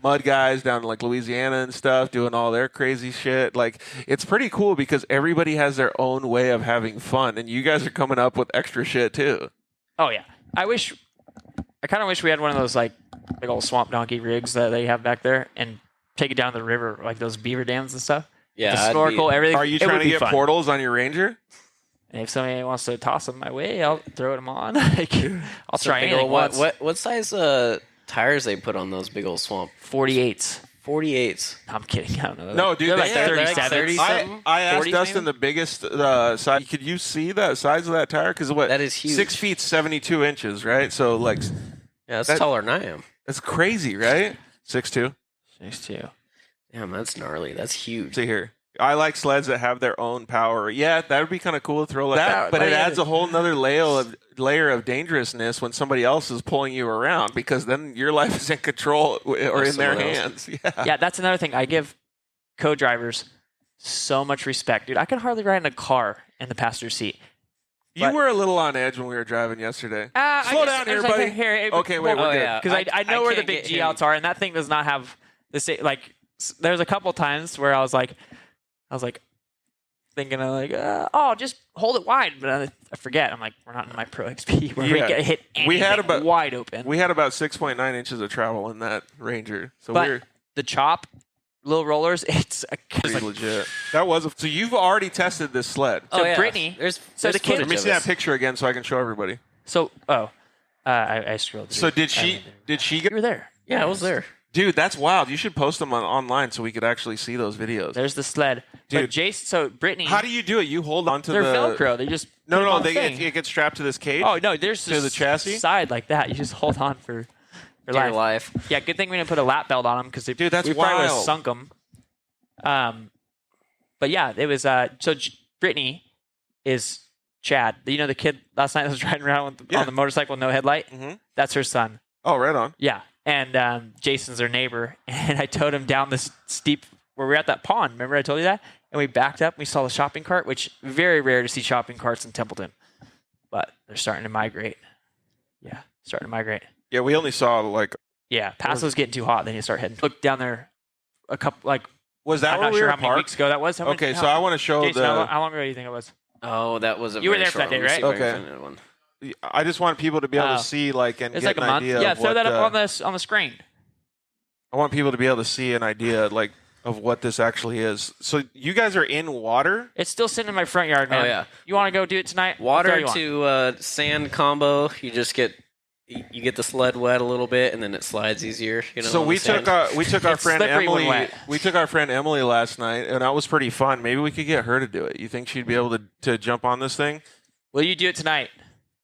mud guys down in like Louisiana and stuff doing all their crazy shit. Like it's pretty cool because everybody has their own way of having fun, and you guys are coming up with extra shit too. Oh yeah. I kind of wish we had one of those like big old swamp donkey rigs that they have back there and take it down the river, like those beaver dams and stuff. Yeah, the I'd snorkel, be- everything. Are you It trying would to be get fun. portals on your Ranger? And if somebody wants to toss them my way, I'll throw them on. Like, I'll try Big anything old- once. what size tires they put on those big old swamp? 48s. 48s. I'm kidding. I don't know. No, dude, They're they like have- they're like 37s. 30 something? I asked 40s Dustin maybe? the biggest size. Could you see that size of that tire? Because what? That is huge. 6 feet 72 inches, right? So like, Yeah, that's That- taller than I am. that's crazy, right? 6'2". Nice too. Damn, that's gnarly. That's huge. See here. I like sleds that have their own power. Yeah, that would be kind of cool to throw like that, but that- it adds a whole nother layer of dangerousness when somebody else is pulling you around, because then your life is in control or in their someone hands. Yeah. Yeah, that's another thing. I give co-drivers so much respect, dude. I can hardly ride in a car in the passenger seat. You But- were a little on edge when we were driving yesterday. I Slow just- down I here, was like, buddy. Here, Okay, wait, we're good. yeah. Because I know where the can't big get G him. outs are, and that thing does not have the same. Like, there's a couple times where I was like, thinking of like, oh, just hold it wide, but I forget. I'm like, we're not in my Pro XP where we Yeah. get hit anything We had about- wide open. We had about 6.9 inches of travel in that Ranger, so but we're the chop, little rollers, it's pretty like, legit. That was so you've already tested this sled. So yeah. Brittany- there's so the kid- footage Let me of see that us. picture again so I can show everybody. So, I scrolled. So through. did she You get? were there. Yeah, I was there. Dude, that's wild. You should post them online so we could actually see those videos. There's the sled. Dude. But Jason, so Brittany, How do you do it? You hold on to they're the Velcro. They just put them No, on the they thing. it gets strapped to this cage. Oh no, there's To the this chassis? side like that. You just hold on for Dear life. life. Yeah, good thing we didn't put a lap belt on them because Dude, that's we probably would have wild. sunk them. But yeah, it was Brittany is Chad. You know the kid last night that was riding around Yeah. on the motorcycle with no headlight. Mhm. That's her son. Oh, right on. Yeah, and Jason's their neighbor. And I towed him down this steep where we were at that pond. Remember I told you that? And we backed up. And we saw the shopping cart, which very rare to see shopping carts in Templeton, but they're starting to migrate. Yeah, starting to migrate. Yeah, we only saw like. Yeah, Paso's getting too hot. Then you start heading. Look down there. A couple like Was that I'm where not we sure were how many parked? weeks ago that was. How many- Okay, how- so I want to show Jason, the. how long ago do you think it was? Oh, that was a You were very there for that short day, one. Let me right? see if I can Okay. find that one. I just want people to be able Oh. to see like and It's get like a an month. idea. Yeah, of throw what, that up on the screen. I want people to be able to see an idea like of what this actually is. So you guys are in water. It's still sitting in my front yard, man. Oh, yeah. You want to go do it tonight? I'll throw Water you on. to sand combo. You just get the sled wet a little bit, and then it slides easier. You know. So on we the sand. took our It's friend slippery when Emily. wet. We took our friend Emily last night, and that was pretty fun. Maybe we could get her to do it. You think she'd be able to jump on this thing, Will you do it tonight?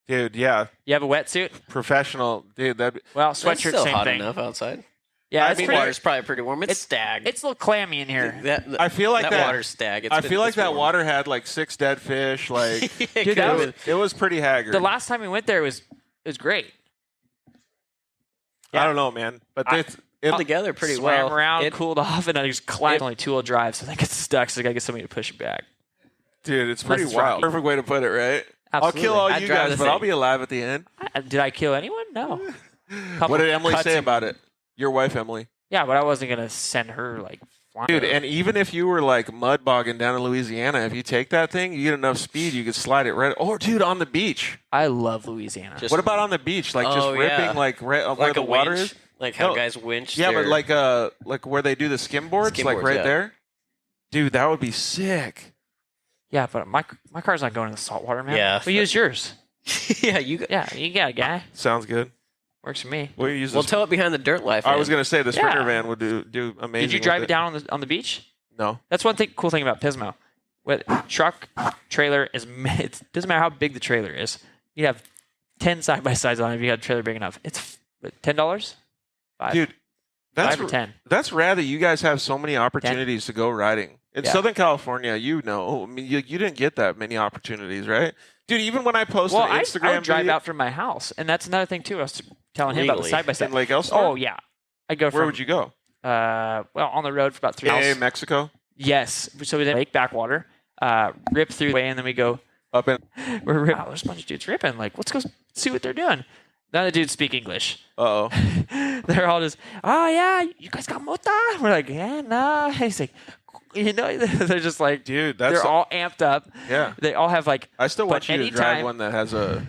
dude? Yeah, You have a wetsuit? professional, dude. That Well, It's sweatshirt, still same hot thing. enough outside. Yeah, I it's mean, pretty. Water's probably pretty warm. It's It's stag. It's a little clammy in here. I feel like that water's stag. I feel like that water had like 6 dead fish. Like Dude, that was- it was pretty haggard. The last time we went there was great. I don't know, man, but it's Put together pretty Swam well. around, It- cooled off, and I just climbed only 2-wheel drive, so I think it's stuck. So I gotta get somebody to push it back. dude, it's pretty Let's wild. try. Perfect way to put it, right? Absolutely. I'll kill all I'd you drive guys, the but I'll thing. be alive at the end. Did I kill anyone? No. What did Emily cuts say and- about it? Your wife, Emily. Yeah, but I wasn't gonna send her like flying. Dude, and even if you were like mud bogging down in Louisiana, if you take that thing, you get enough speed, you could slide it right. Oh, dude, on the beach. I love Louisiana. Just- What about on the beach? Like just Oh, ripping, yeah. like right where like the a water winch, is. like how No. guys winch. Yeah, their- but like where they do the skimboards, like Skimboards, right yeah. there. Dude, that would be sick. Yeah, but my car's not going in the salt water, man. Yeah. We use yours. yeah, you. Yeah, you got a guy. Sounds good. Works for me. We'll use We'll this. tow it behind the dirt life. I was gonna say the Yeah. Sprinter van would do amazing. Did you with drive it down on the beach? No. That's one cool thing about Pismo. With truck trailer is it doesn't matter how big the trailer is. You have 10 side-by-sides on it if you got a trailer big enough. It's $10? Dude, that's 5 or 10. That's rad that you guys have so many opportunities to go riding. In Southern California, I mean, you didn't get that many opportunities, right? Dude, even when I posted an Instagram I would drive video, out from my house, and that's another thing, too. I was telling him about the Legally. side-by-side. in Lake Elsinore? Oh, yeah. I go from... Where would you go? Well, on the road for about 3 miles. Mexico? Yes. So we then lake backwater, rip through the way, and then we go... Up in... Wow, there's a bunch of dudes ripping. Like, let's go see what they're doing. None of the dudes speak English. Uh-oh. They're all just, oh, yeah, you guys got Moto? We're like, yeah, no. He's like, they're just like, Dude, they're all amped up. Yeah. They all have like, I still want you to drive one that has a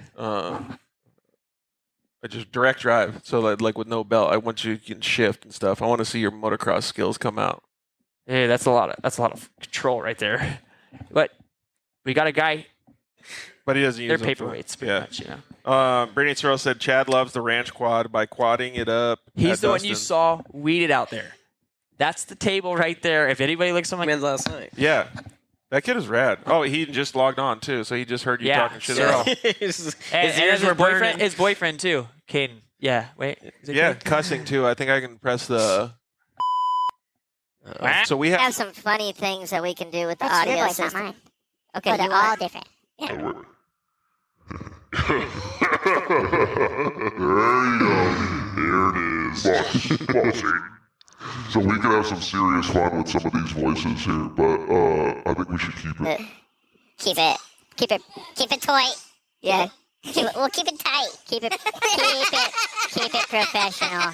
just direct drive. So like with no belt. I want you to shift and stuff. I want to see your motocross skills come out. Hey, that's a lot of control right there. But we got a guy. But he doesn't use They're them paperweights, pretty much, Brittany Searle said Chad loves the ranch quad by quadding it up. He's the one you saw weeded out there. That's the table right there. If anybody looks on Man, last night. Yeah. That kid is rad. Oh, he just logged on too, so he just heard you talking shit about him. his and ears were burning. his boyfriend too, Caden. Yeah, wait. Is it Yeah, Caden? cussing too. I think I can press the. So we We have have. some funny things that we can do with the That's your audio voice, not system. mine. Okay, Oh, they're you all are. different. There it is. Bossing. So we could have some serious fun with some of these voices here, but I think we should keep it. Keep it tight. Yeah. We'll keep it tight. Keep it professional.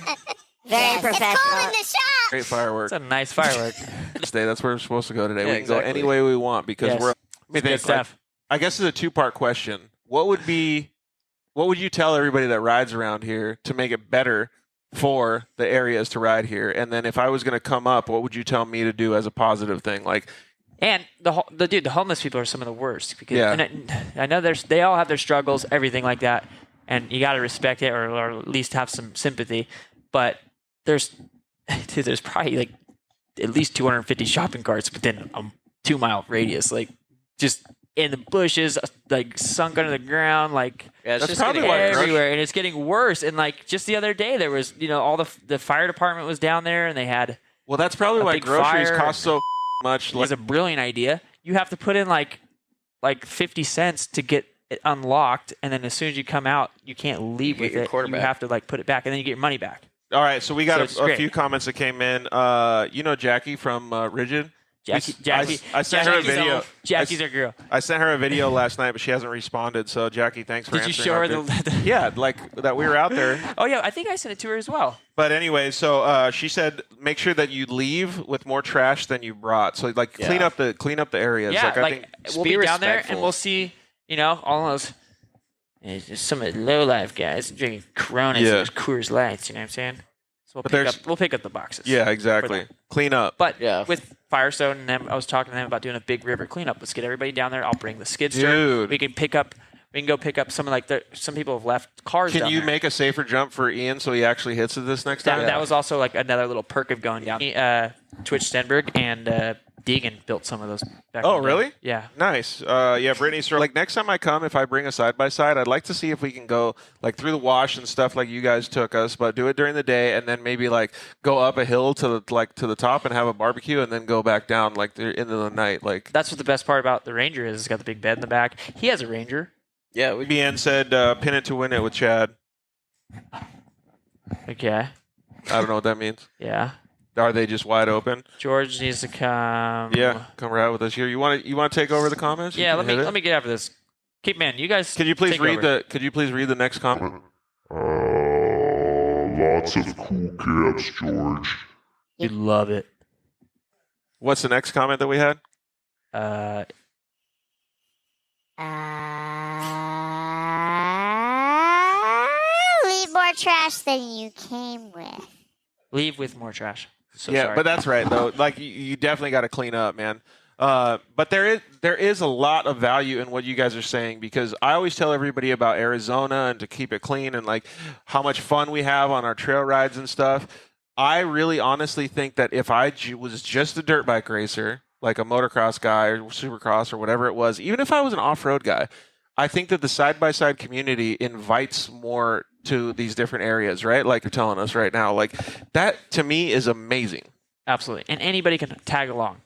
Very Yes. It's cold in professional. the shop. Great firework. That's a nice firework. Today, that's where we're supposed to go today. Yeah, We can go exactly. any way we want because Yes. we're. I mean, Good think, stuff. I guess it's a two-part question. What would you tell everybody that rides around here to make it better for the areas to ride here? And then if I was going to come up, what would you tell me to do as a positive thing? Like, And the homeless people are some of the worst because Yeah. and I know they all have their struggles, everything like that, and you got to respect it or at least have some sympathy. But there's probably like at least 250 shopping carts within a 2-mile radius, like just in the bushes, like sunk under the ground, like Yeah, it's That's just probably getting why worse. everywhere, and it's getting worse. And like just the other day, there was all the fire department was down there, and they had. well, that's probably A why big groceries fire. cost so much. It was a brilliant idea. You have to put in like 50 cents to get it unlocked, and then as soon as you come out, you can't leave You with get your it. quarter You back. have to like put it back, and then you get your money back. All right, so we got So it's a great. few comments that came in. Jackie from Rigid. Jackie, I sent her a Jackie's video. Jackie's our girl. I sent her a video last night, but she hasn't responded. So, Jackie, thanks for Did you answering. show our her vid- the? Yeah, like that we were out there. Oh yeah, I think I sent it to her as well. But anyway, so she said make sure that you leave with more trash than you brought. So like Yeah. clean up the areas. Yeah, I think we'll be be down there and respectful. we'll see. All those. Some of the low life guys drinking Coronas Yeah. and Coors Lights. You know what I'm saying? So But we'll pick up the boxes. yeah, exactly. Clean up. But Yeah. with Firestone and them, I was talking to them about doing a big river cleanup. Let's get everybody down there. I'll bring the skid steer. Dude. We can go pick up some some people have left cars. Can down you there. make a safer jump for Ian so he actually hits it this next time? That was also like another little perk of going down. Twitch Stenberg and Deegan built some of those. Back Oh, in the day. really? Yeah. Nice. Yeah, Brittany, so like next time I come, if I bring a side-by-side, I'd like to see if we can go like through the wash and stuff like you guys took us, but do it during the day and then maybe like go up a hill to the top and have a barbecue and then go back down like the end of the night. Like That's what the best part about the Ranger is. It's got the big bed in the back. He has a Ranger. Yeah, we BN said pin it to win it with Chad. Okay. I don't know what that means. Yeah. Are they just wide open? George needs to come. Yeah, come right with us here. You want to take over the comments? You Yeah. can Let hit it? me get after this. Keep man, you guys. Could you please take read over. the next comment? Lots of cool cats, George. You love it. What's the next comment that we had? Leave more trash than you came with. Leave with more trash. So Yeah, sorry. but that's right though. Like you definitely got to clean up, man. But there is a lot of value in what you guys are saying because I always tell everybody about Arizona and to keep it clean and like how much fun we have on our trail rides and stuff. I really honestly think that if I was just a dirt bike racer, like a motocross guy or supercross or whatever it was, even if I was an off-road guy, I think that the side-by-side community invites more to these different areas, right? Like you're telling us right now. Like that, to me, is amazing. Absolutely. And anybody can tag along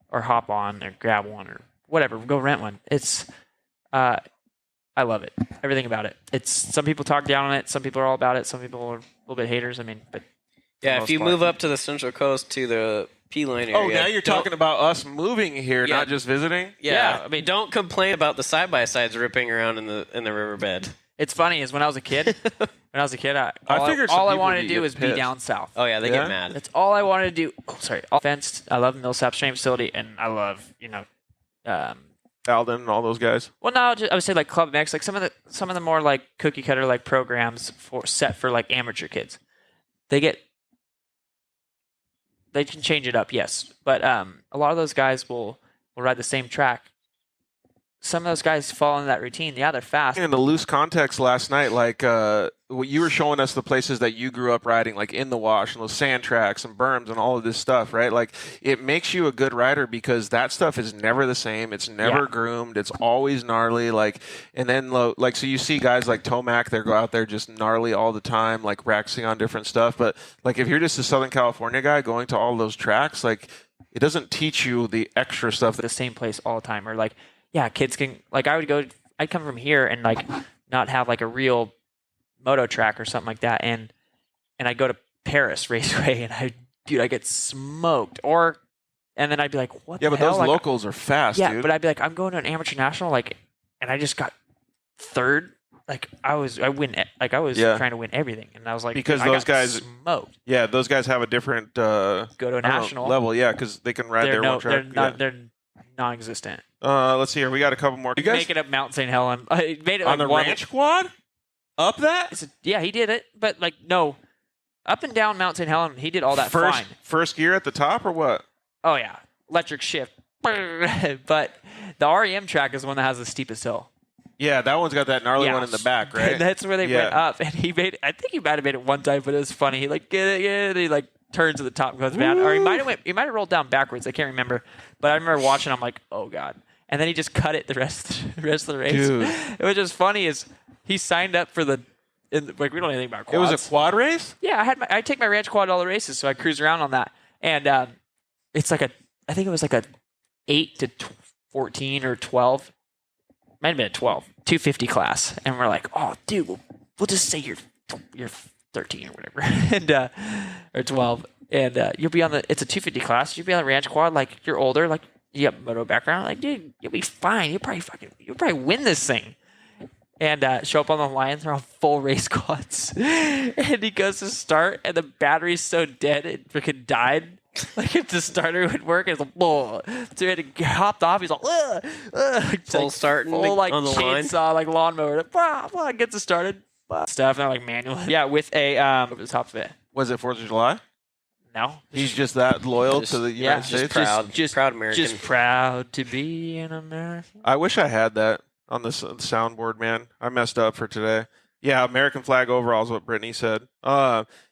or hop on or grab one or whatever. Go rent one. It's, I love it. Everything about it. It's, some people talk down on it. Some people are all about it. Some people are a little bit haters. I mean, but Yeah, if you move up to the Central Coast to the P-Line area. Oh, now you're talking about us moving here, not just visiting? Yeah, I mean, don't complain about the side-by-sides ripping around in the riverbed. it's funny is when I was a kid, I figured all I some wanted to people do would was get be pissed. down south. Oh, yeah, they get mad. That's all I wanted to do. Oh, sorry. Fenced. I love Millsap Stream Facility, and I love, Alden and all those guys. well, no, I would say like Club Mix, like some of the more like cookie cutter like programs set for like amateur kids. They can change it up, yes, but a lot of those guys will ride the same track. Some of those guys fall into that routine. Yeah, they're fast. In the loose context last night, like you were showing us the places that you grew up riding, like in the wash and those sand tracks and berms and all of this stuff, right? Like it makes you a good rider because that stuff is never the same. It's never groomed. It's always gnarly. Like, and then like, so you see guys like Tomac, they go out there just gnarly all the time, like practicing on different stuff. But like, if you're just a Southern California guy going to all those tracks, like it doesn't teach you the extra stuff. The same place all the time, or like, yeah, kids can like. I'd come from here and like not have like a real moto track or something like that, and I'd go to Paris Raceway and I get smoked, and then I'd be like, what? Yeah, the but hell? those Like, locals are fast, yeah, dude. but I'd be like, I'm going to an amateur national, like, and I just got third. Like I was trying to win everything, and I was like, because I those got guys smoked. Yeah, those guys have a different Go to a national level. Yeah, because they can ride their one track. They're non-existent. Let's see here. We got a couple more. You guys Make it up Mount St. Helen. I made it on like the ranch quad? Up that? Yeah, he did it, but like no, up and down Mount St. Helen, he did all that fine. First gear at the top or what? Oh yeah, electric shift. But the REM track is the one that has the steepest hill. Yeah, that one's got that gnarly one in the back, right? That's where they went up, and I think he might have made it one time, but it was funny. He like he like turns to the top and goes down, or he might have rolled down backwards. I can't remember, but I remember watching. I'm like, oh god. And then he just cut it the rest of the race. Dude. It was just funny is he signed up for like we don't know anything about quads. It was a quad race? Yeah, I take my ranch quad to all the races, so I cruise around on that. And it's like I think it was like a 8 to 14 or 12. Might have been a 12, 250 class. And we're like, oh dude, we'll just say you're 13 or whatever. And or 12. And you'll be on it's a 250 class, you'll be on the ranch quad, like you're older, like you have moto background, like dude, you'll be fine. You'll probably win this thing. And show up on the line, they're on full race quads. And he goes to start, and the battery's so dead it freaking died. Like if the starter would work, it's like, whoa. So he had to hopped off. He's like, Full starting full like on the line. chainsaw, like lawnmower. Gets it started. Stuff, and they're like manual. Yeah, with a over the top of it. Was it 4th of July? No, He's just that loyal to the United States? Proud, proud American. Just proud to be an American. I wish I had that on the soundboard, man. I messed up for today. Yeah, American flag overall is what Brittany said.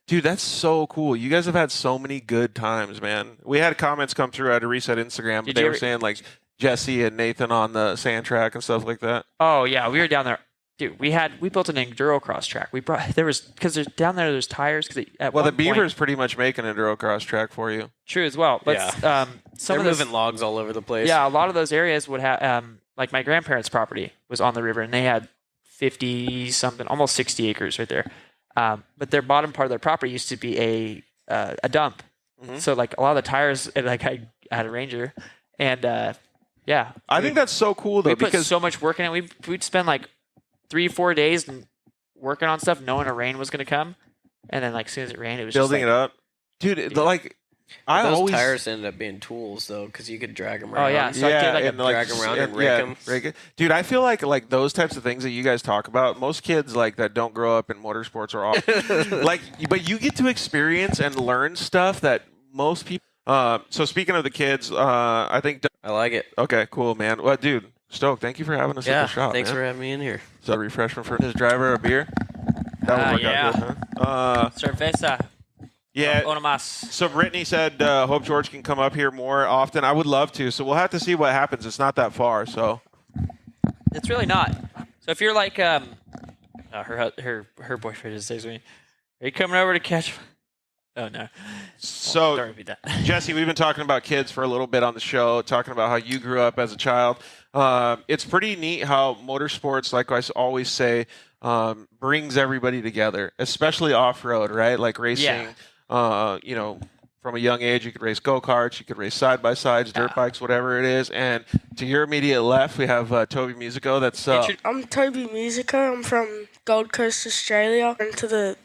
Dude, that's so cool. You guys have had so many good times, man. We had comments come through. I had to reset Instagram, but they were saying like Jessy and Nathan on the sand track and stuff like that. Oh yeah, we were down there. Dude, we built an enduro cross track. Because there's down there's tires. The Beaver's pretty much making an enduro cross track for you. True as well. But They're some of those, moving logs all over the place. Yeah, a lot of those areas would have like my grandparents' property was on the river, and they had 50 something, almost 60 acres right there. But their bottom part of their property used to be a dump. Mm-hmm. So like a lot of the tires, like I had a Ranger, and yeah, I think that's so cool though, we put because so much work in it. We'd spend like 3-4 days working on stuff, knowing a rain was going to come, and then like as soon as it rained, it was building just, it up, dude. Those tires ended up being tools though, because you could drag them around. Oh yeah, so I did drag them around and rake them. Dude, I feel like those types of things that you guys talk about, most kids like that don't grow up in motorsports are all like, but you get to experience and learn stuff that most people. So speaking of the kids, I think I like it. Okay, cool, man. Well, dude, Stoke, thank you for having us at the shop. Thanks man. for having me in here. So refreshment for his driver, a beer. That would work out good, huh? Cerveza. Yeah. Onomas. So Brittany said, hope George can come up here more often. I would love to. So we'll have to see what happens. It's not that far. So It's really not. So if you're like her boyfriend just says to me, "Are you coming over to catch?" Oh no. So, Don't repeat that. Jesse, we've been talking about kids for a little bit on the show, talking about how you grew up as a child. It's pretty neat how motorsports, like I always say, brings everybody together, especially off-road, right? Like racing, from a young age, you could race go-karts, you could race side-by-sides, dirt bikes, whatever it is. And to your immediate left, we have Toby Musico. That's I'm Toby Musico. I'm from Gold Coast, Australia. Into the,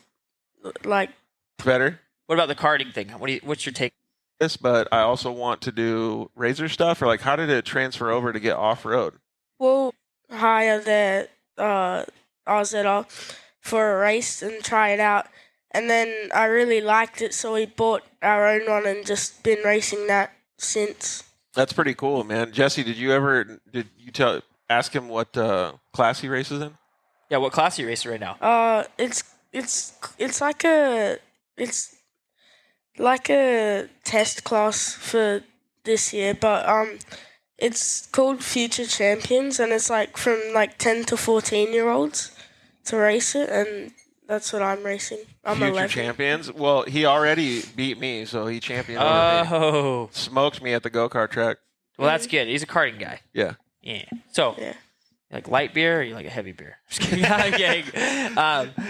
better. What about the karting thing? What's your take? This, but I also want to do razor stuff, or like how did it transfer over to get off-road? We'll hire the RZR for a race and try it out. And then I really liked it, so we bought our own one and just been racing that since. That's pretty cool, man. Jesse, did you ask him what class he races in? Yeah, what class are you racing right now? It's like a test class for this year, but it's called Future Champions, and it's like from 10 to 14-year-olds to race it, and that's what I'm racing. I'm Future 11. Champions? Well, he already beat me, so he championed over me. Oh. Smoked me at the go-kart track. Well, that's good. He's a karting guy. Yeah. Yeah. So, Yeah. you like light beer or you like a heavy beer? Just kidding. I'm kidding.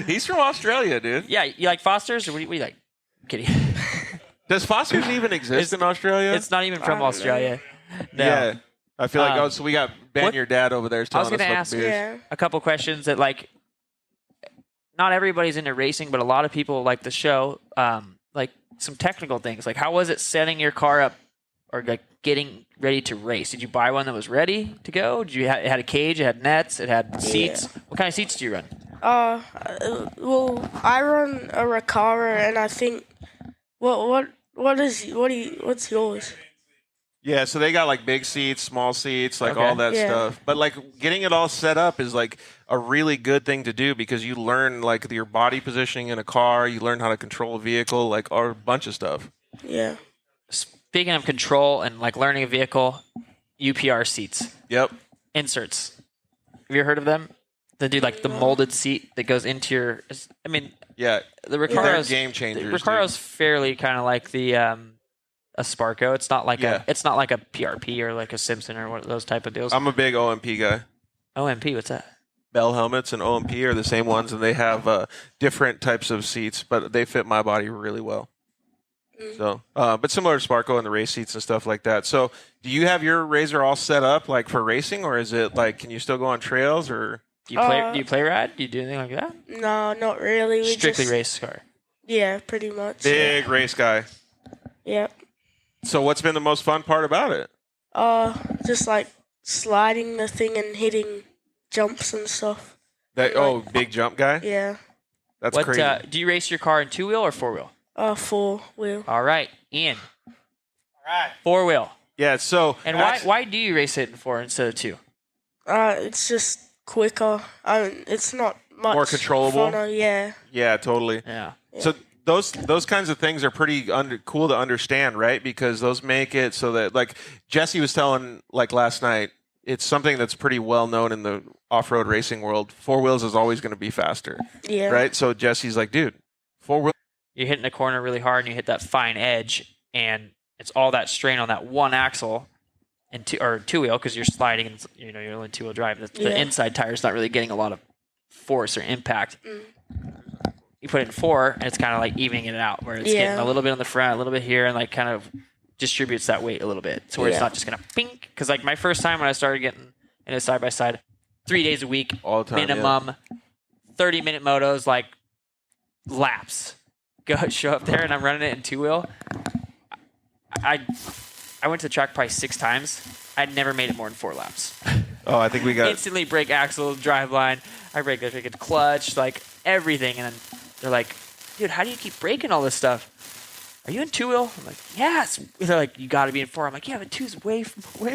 He's from Australia, dude. Yeah, you like Foster's or what do you like? I'm kidding. Does Foster's even exist in Australia? It's not even from Australia. No. Yeah. I feel like, so we got Ben, what- your dad, over there I was telling us going to about ask the beers. Yeah. a couple questions that not everybody's into racing, but a lot of people like the show. Like some technical things, like how was it setting your car up or like getting ready to race? Did you buy one that was ready to go? Did you it had a cage, it had nets, it had seats? What kind of seats do you run? Well, I run a Recaro, and I think what's yours? Yeah, so they got like big seats, small seats, like Okay. all that Yeah. stuff. But like getting it all set up is like a really good thing to do because you learn like your body positioning in a car, you learn how to control a vehicle, like a bunch of stuff. Yeah. Speaking of control and like learning a vehicle, UPR seats, Yep. inserts. Have you heard of them? They do like the molded seat that goes into your. I mean, Yeah. the They're Recaro's game changers. The Recaro's fairly kind of like the a Sparco. It's not like it's not like a PRP or like a Simpson or one of those type of deals. I'm a big OMP guy. OMP, what's that? Bell helmets and OMP are the same ones, and they have different types of seats, but they fit my body really well. So, but similar to Sparco and the race seats and stuff like that. So, do you have your Razor all set up like for racing, or is it like can you still go on trails or? Do you play rad? Do you do anything like that? No, not really. We Strictly just, race car. Yeah, pretty much. Big race guy. Yep. So, what's been the most fun part about it? Just like sliding the thing and hitting jumps and stuff. Big jump guy. Yeah. That's What crazy. do you race your car in 2-wheel or 4-wheel? 4-wheel. All right, Ian. All right. 4-wheel. Yeah. So, And why do you race it in 4 instead of 2? It's just quicker. It's not much More controllable? funner, yeah. yeah, totally. Yeah. So those kinds of things are pretty cool to understand, right? Because those make it so that, like Jesse was telling, like last night, it's something that's pretty well known in the off-road racing world. 4 wheels is always going to be faster, Yeah. right? So Jesse's like, dude, 4 wheels. You're hitting a corner really hard and you hit that fine edge, and it's all that strain on that one axle and 2-wheel because you're sliding and you're only 2-wheel drive. The inside tire's not really getting a lot of force or impact. You put it in 4 and it's kind of like evening it out where it's getting a little bit on the front, a little bit here, and like kind of distributes that weight a little bit so where it's not just gonna pink. Because like my first time when I started getting in a side by side, 3 days a week, All the time, minimum, 30-minute motos, like laps. Show up there and I'm running it in 2-wheel. I went to the track probably 6 times. I'd never made it more than 4 laps. Oh, I think we got. Instantly break axle, drive line. I break the freaking clutch, like everything. And then they're like, dude, how do you keep breaking all this stuff? Are you in 2-wheel? I'm like, yes. They're like, you got to be in 4. I'm like, yeah, but 2's way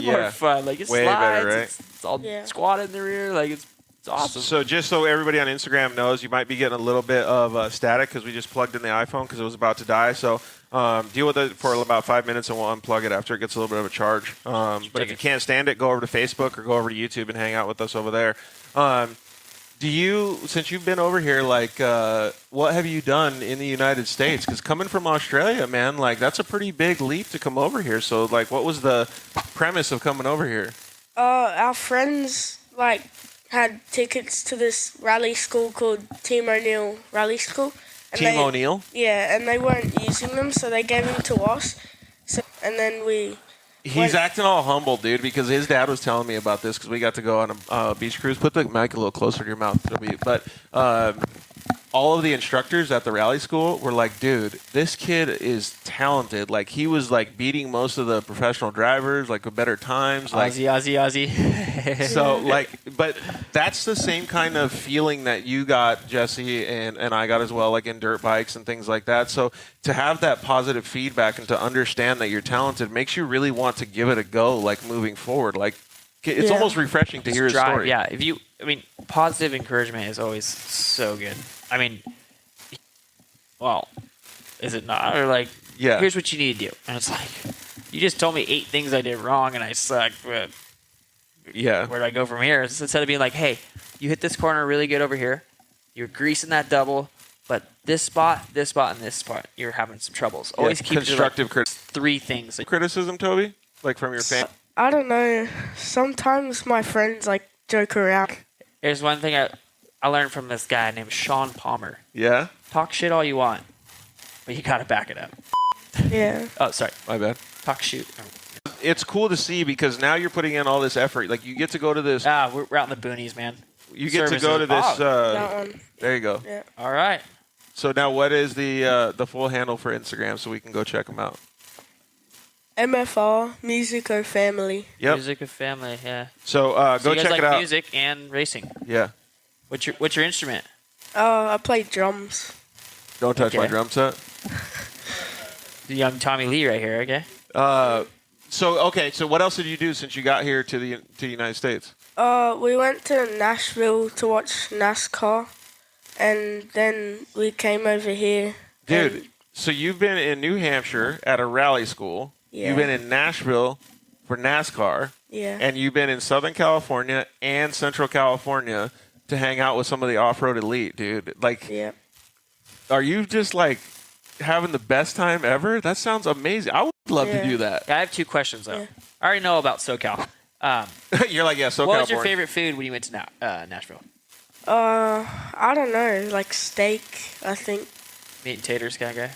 more fun. Like, it Way slides. better, right? It's all squatted in the rear. Like, it's awesome. So just so everybody on Instagram knows, you might be getting a little bit of static because we just plugged in the iPhone because it was about to die. So deal with it for about 5 minutes and we'll unplug it after it gets a little bit of a charge. But if you can't stand it, go over to Facebook or go over to YouTube and hang out with us over there. Since you've been over here, like, what have you done in the United States? Because coming from Australia, man, like, that's a pretty big leap to come over here. So, like, what was the premise of coming over here? Our friends, like, had tickets to this rally school called Team O'Neill Rally School. And Team O'Neill? Yeah, and they weren't using them, so they gave them to us. So, and then He's acting all humble, dude, because his dad was telling me about this because we got to go on a beach cruise. Put the mic a little closer to your mouth. But all of the instructors at the rally school were like, dude, this kid is talented. Like, he was, like, beating most of the professional drivers, like, with better times. Like, Aussie. so, like, but that's the same kind of feeling that you got, Jesse, and I got as well, like, in dirt bikes and things like that. So to have that positive feedback and to understand that you're talented makes you really want to give it a go, like, moving forward. Like, it's almost refreshing to hear his story. Yeah, positive encouragement is always so good. I mean, well, is it not? Or like, here's what you need to do. And it's like, you just told me 8 things I did wrong and I sucked. But where do I go from here? So instead of being like, hey, you hit this corner really good over here. You're greasing that double. But this spot, and this spot, you're having some troubles. Always keep constructive criticism. 3 things. Criticism, Toby? Like from your fan? I don't know. Sometimes my friends, like, joke around. There's one thing I learned from this guy named Sean Palmer. Yeah? Talk shit all you want, but you gotta back it up. Yeah. Oh, sorry. My bad. Talk shoot. It's cool to see because now you're putting in all this effort. Like, you get to go to this. We're out in the boonies, man. You get to go to this. That one. There you go. Yeah. All right. So now, what is the full handle for Instagram so we can go check them out? MFR, Musico Family. Yep. Music of family, yeah. So So go you guys check like it out. music and racing. Yeah. What's your instrument? I play drums. Don't touch my Okay. drum set. The young Tommy Lee right here, okay? So what else did you do since you got here to the United States? We went to Nashville to watch NASCAR, and then we came over here. Dude, so you've been in New Hampshire at a rally school. Yeah. You've been in Nashville for NASCAR. Yeah. And you've been in Southern California and Central California to hang out with some of the off-road elite, dude. Like, Yeah. are you just, like, having the best time ever? That sounds amazing. I would love to Yeah. do that. I have 2 questions, though. Yeah. I already know about SoCal. You're like, yeah, so What was California. your favorite food when you went to Nashville? I don't know, like steak, I think. Meat and taters kind of guy?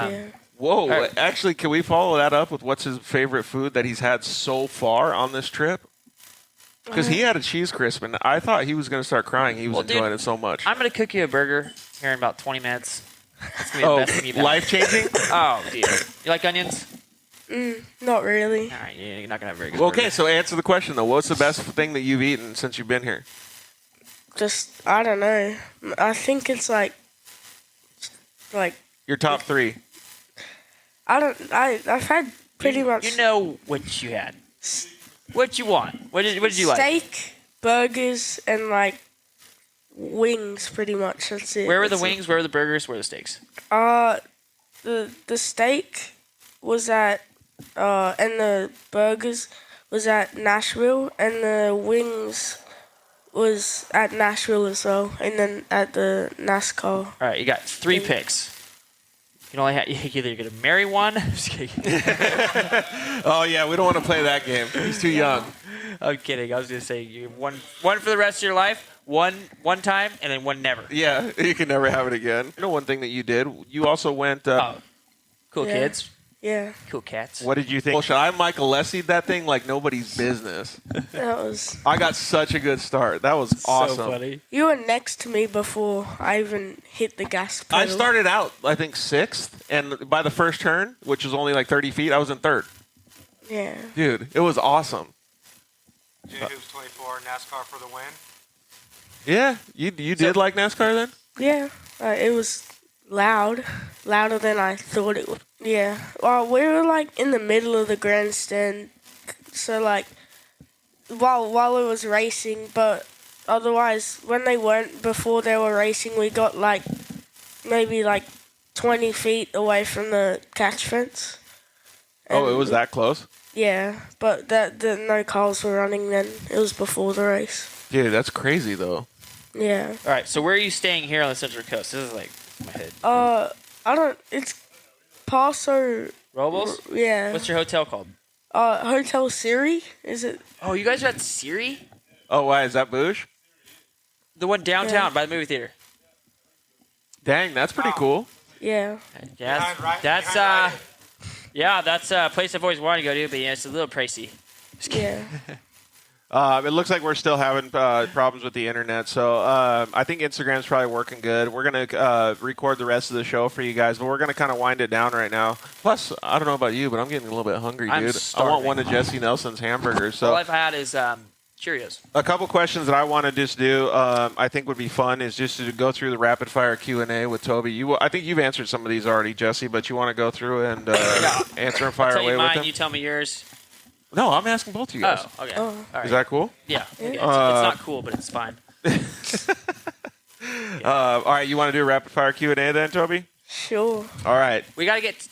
Yeah. Whoa, right. actually, can we follow that up with what's his favorite food that he's had so far on this trip? Because he had a cheese crisp, and I thought he was going to start crying. He was enjoying it so much. I'm going to cook you a burger here in about 20 minutes. It's going to be the best thing you've had. life-changing? Oh, dude. You like onions? Not really. All right, you're not going to have a very good Well, burger. okay, so answer the question, though. What's the best thing that you've eaten since you've been here? Just, I don't know. I think it's like, Your top 3. I've had pretty much You know what you had. What you want. What did you like? steak, burgers, and like wings, pretty much. That's it. Where were the That's it. wings? Where were the burgers? Where were the steaks? The steak was at and the burgers was at Nashville, and the wings was at Nashville as well, and then at the NASCAR. All right, you got 3 picks. You can only have, you're either going to marry one. Just kidding. Oh, yeah, we don't want to play that game. He's too young. I'm kidding. I was going to say you one for the rest of your life, one time, and then one never. Yeah, you can never have it again. You know one thing that you did? You also went... Cool Yeah. kids. Yeah, Cool cats. What did you think? Well, should I Michael Lessied that thing like nobody's business? that was. I got such a good start. That was awesome. So funny. You were next to me before I even hit the gas pedal. I started out, I think, 6th, and by the first turn, which was only like 30 feet, I was in 3rd. Yeah. Dude, it was awesome. J-Hoops 24, NASCAR for the win. Yeah, you did like NASCAR then? Yeah. It was louder than I thought it would. Yeah. Well, we were like in the middle of the grandstand, so like while it was racing, but otherwise when they weren't before they were racing, we got like maybe like 20 feet away from the catch fence. Oh, it And- was that close? Yeah, but no cars were running then. It was before the race. Dude, that's crazy though. Yeah. All right. So where are you staying here on the Central Coast? This is like my head. I don't. It's Paso. Robles? Yeah. What's your hotel called? Hotel Siri. Is it? Oh, you guys are at Siri? Oh, why is that Boosh? The one downtown by the movie theater. Dang, that's pretty cool. Yeah. Yeah, that's yeah, that's a place I've always wanted to go to, but yeah, it's a little pricey. Yeah. It looks like we're still having problems with the internet, so I think Instagram's probably working good. We're going to record the rest of the show for you guys, but we're going to kind of wind it down right now. Plus, I don't know about you, but I'm getting a little bit hungry, I'm dude. starving. I want one of Jesse Nelson's hamburgers. So All I've had is Cheerios. a couple questions that I want to just do, I think would be fun, is just to go through the rapid fire Q&A with Toby. I think you've answered some of these already, Jesse, but you want to go through and answer and fire I'll tell away you with mine, them? you tell me yours. No, I'm asking both of you guys. Oh, okay. Oh. All right. Is that cool? Yeah. Okay. It's not cool, but it's fine. All right, you want to do a rapid fire Q&A then, Toby? Sure. All right. We got to get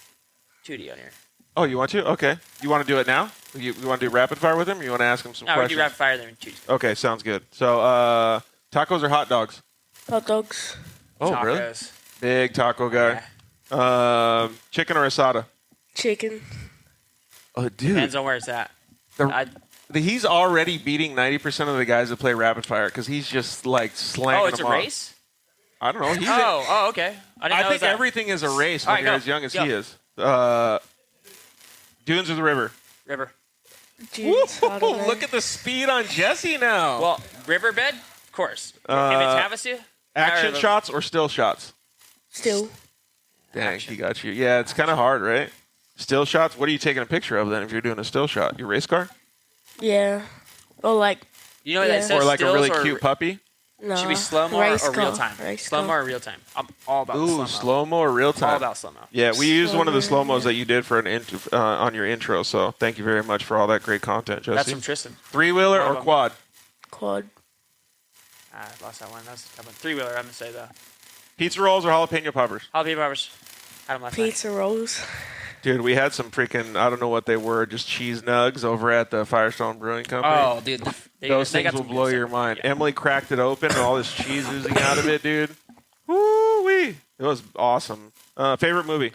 2D on here. Oh, you want to? Okay. You want to do it now? You want to do rapid fire with him, or you want to ask him some No, we questions? do rapid fire then 2D. Okay, sounds good. So, tacos or hot dogs? Hot dogs. Oh, really? Tacos. Big taco guy. Chicken or asada? Chicken. Oh, dude. Depends on where it's at. He's already beating 90% of the guys that play rapid fire because he's just like slanging Oh, it's them a off. race? I don't know. He's Oh, okay. I think everything is a race when All right, you're go. as young as Go. he is. Dunes or the river? River. Jeez, I don't know. Look at the speed on Jesse now. Well, riverbed, of course. if it's Havasu, Action shots or still shots? Still. Dang, he got you. Yeah, it's kind of hard, right? Still shots? What are you taking a picture of then if you're doing a still shot? Your race car? Yeah. Or like. You know what that says? Or like a really stills or- cute puppy? No. Should be slow-mo Race or real car. time? Race Slow-mo car. or real time? I'm all about Ooh, slow-mo. slow-mo or real time? All about slow-mo. Yeah, we used one of the Slow-mo, slow-mos that you did for on your intro, so thank you very much for all that great content, Jesse. That's from Tristan. Three-wheeler One of or them. quad? Quad. I lost that one. That's a three-wheeler, I'm going to say, though. Pizza rolls or jalapeno poppers? Jalapeno poppers. Had them last night. Pizza rolls. Dude, we had some freaking, I don't know what they were, just cheese nugs over at the Firestone Brewing Company. Oh, dude. Those they things got will some blow good your stuff. mind. Yeah. Emily cracked it open and all this cheese oozing out of it, dude. Woo-wee. It was awesome. Favorite movie?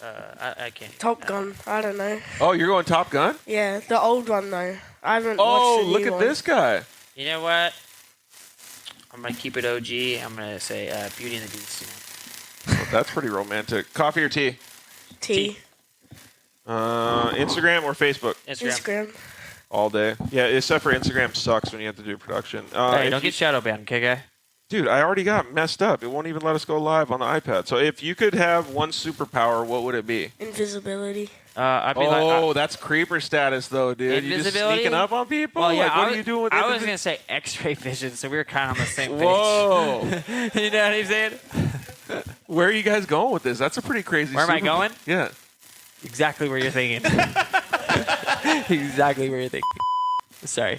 I can't. Top Gun. I don't know. Oh, you're going Top Gun? Yeah, the old one though. I haven't Oh, watched the look new at one. this guy. You know what? I'm going to keep it OG. I'm going to say Beauty and the Beast. Well, that's pretty romantic. Coffee or tea? T. Instagram or Facebook? Instagram. All day. Yeah, except for Instagram sucks when you have to do production. Hey, if don't get shadow banned, okay, guy? Dude, I already got messed up. It won't even let us go live on the iPad. So if you could have one superpower, what would it be? Invisibility. I'd be That's creeper status, though, dude. You just Invisibility? sneaking up on people? Well, yeah, like, what are you doing with I was going to say X-ray vision, so we were kind of on the same page. Whoa. You know what I'm saying? Where are you guys going with this? That's a pretty crazy Where am I super- going? Yeah. Exactly where you're thinking. Exactly where you're thinking. Sorry.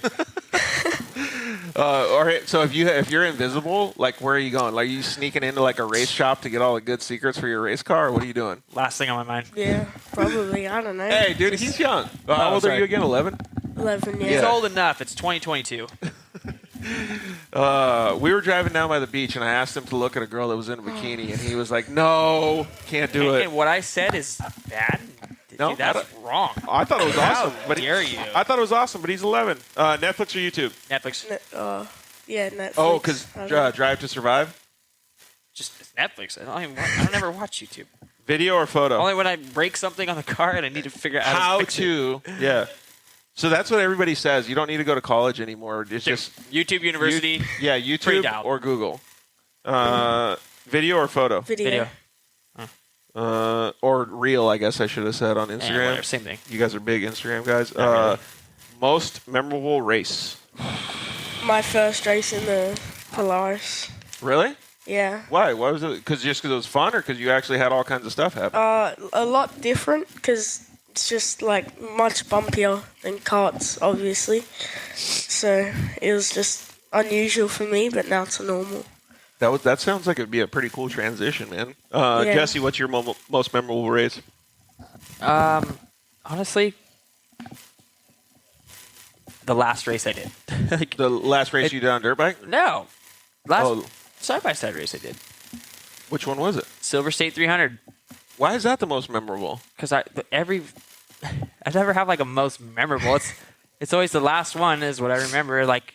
All right, so if you're invisible, like, where are you going? Like, are you sneaking into, like, a race shop to get all the good secrets for your race car, or what are you doing? Last thing on my mind. Yeah, probably. I don't know. Hey, dude, he's young. How old are sorry. you again? 11? 11 He's years. old enough. It's 2022. We were driving down by the beach, and I asked him to look at a girl that was in a bikini, and he was like, "No, can't do it." And what I said is bad. No, Dude, that's wrong. I thought it was awesome, How but dare you? I thought it was awesome, but he's 11. Netflix or YouTube? Netflix. Yeah, Netflix. Oh, because I don't know. Drive to Survive. Just it's Netflix. I don't ever watch YouTube. Video or photo? Only when I break something on the car and I need to figure out How to fix it. to? Yeah. So that's what everybody says. You don't need to go to college anymore. It's just YouTube University. yeah, YouTube Pre-dialed. or Google. Video or photo? Video. Or reel, I guess I should have said on Eh, Instagram. whatever, same thing. You guys are big Instagram guys. really. Most memorable race? My first race in the Polaris. Really? Yeah. Why? Why was it? Because it was fun, or because you actually had all kinds of stuff happen? A lot different because it's just like much bumpier than karts, obviously. So it was just unusual for me, but now it's normal. That sounds like it'd be a pretty cool transition, man. Jesse, what's your most memorable race? Honestly, the last race I did. like, The last race you did on dirt bike? no, last side-by-side race I did. Which one was it? Silver State 300. Why is that the most memorable? Because I never have like a most memorable. It's always the last one is what I remember. Like,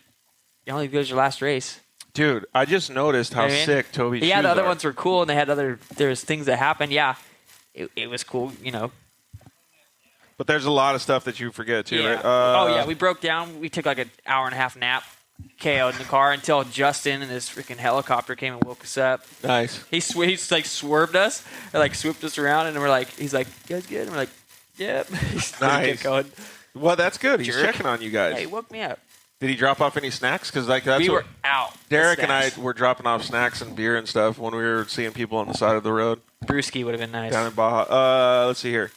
it only goes your last race. Dude, I just noticed how sick Toby's shoes Yeah, the other are. ones were cool, and they had there's things that happened. Yeah, it was cool, you know. But there's a lot of stuff that you forget too, Yeah. right? We broke down. We took like an hour and a half nap, KO'd in the car until Justin and his freaking helicopter came and woke us up. Nice. He's like swerved us, or like swooped us around, and he's like, "You guys good?" And we're like, "Yep." Nice. Going. Well, that's good. He's Jerk. checking on you guys. Yeah, he woke me up. Did he drop off any snacks? Because like that's We what were out. Derek with and I snacks. were dropping off snacks and beer and stuff when we were seeing people on the side of the road Brewski would have been nice. down in Baja. Let's see here.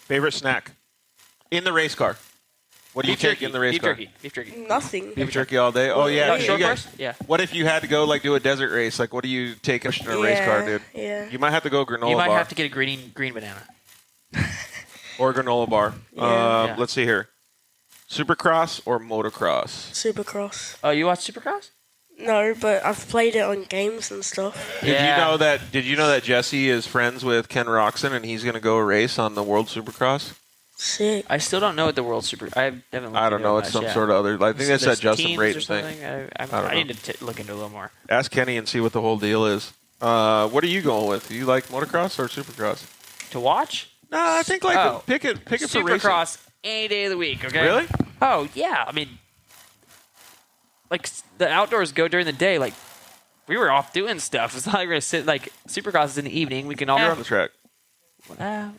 Favorite snack in the race car. What do you Beef take jerky. in the race Beef car? jerky. Beef jerky. Nothing. Beef jerky all day. Oh yeah. No, you short guys- course? Yeah. What if you had to go like do a desert race? Like what do you take in a race car, dude? Yeah. You might have to go granola You might bar have to get a green banana. or granola bar. Yeah. Let's see here. Supercross or motocross? Supercross. Oh, you watch Supercross? No, but I've played it on games and stuff. Did you know that Jessy is friends with Ken Roxon and he's going to go race on the World Supercross? Sick. I still don't know what the World Super. I haven't. Looked I don't into know. it It's much, some yeah. sort of other. I think that's that There's Justin teams Brayton or thing. something. I don't need to look into it a little more. Ask Kenny and see what the whole deal is. What are you going with? Do you like motocross or supercross? To watch? No, I think pick it for racing. Supercross any day of the week. Okay. Really? Oh yeah. I mean, like the outdoors go during the day. Like we were off doing stuff. It's not like we're gonna sit. Like Supercross is in the evening. We can all. You're on the track.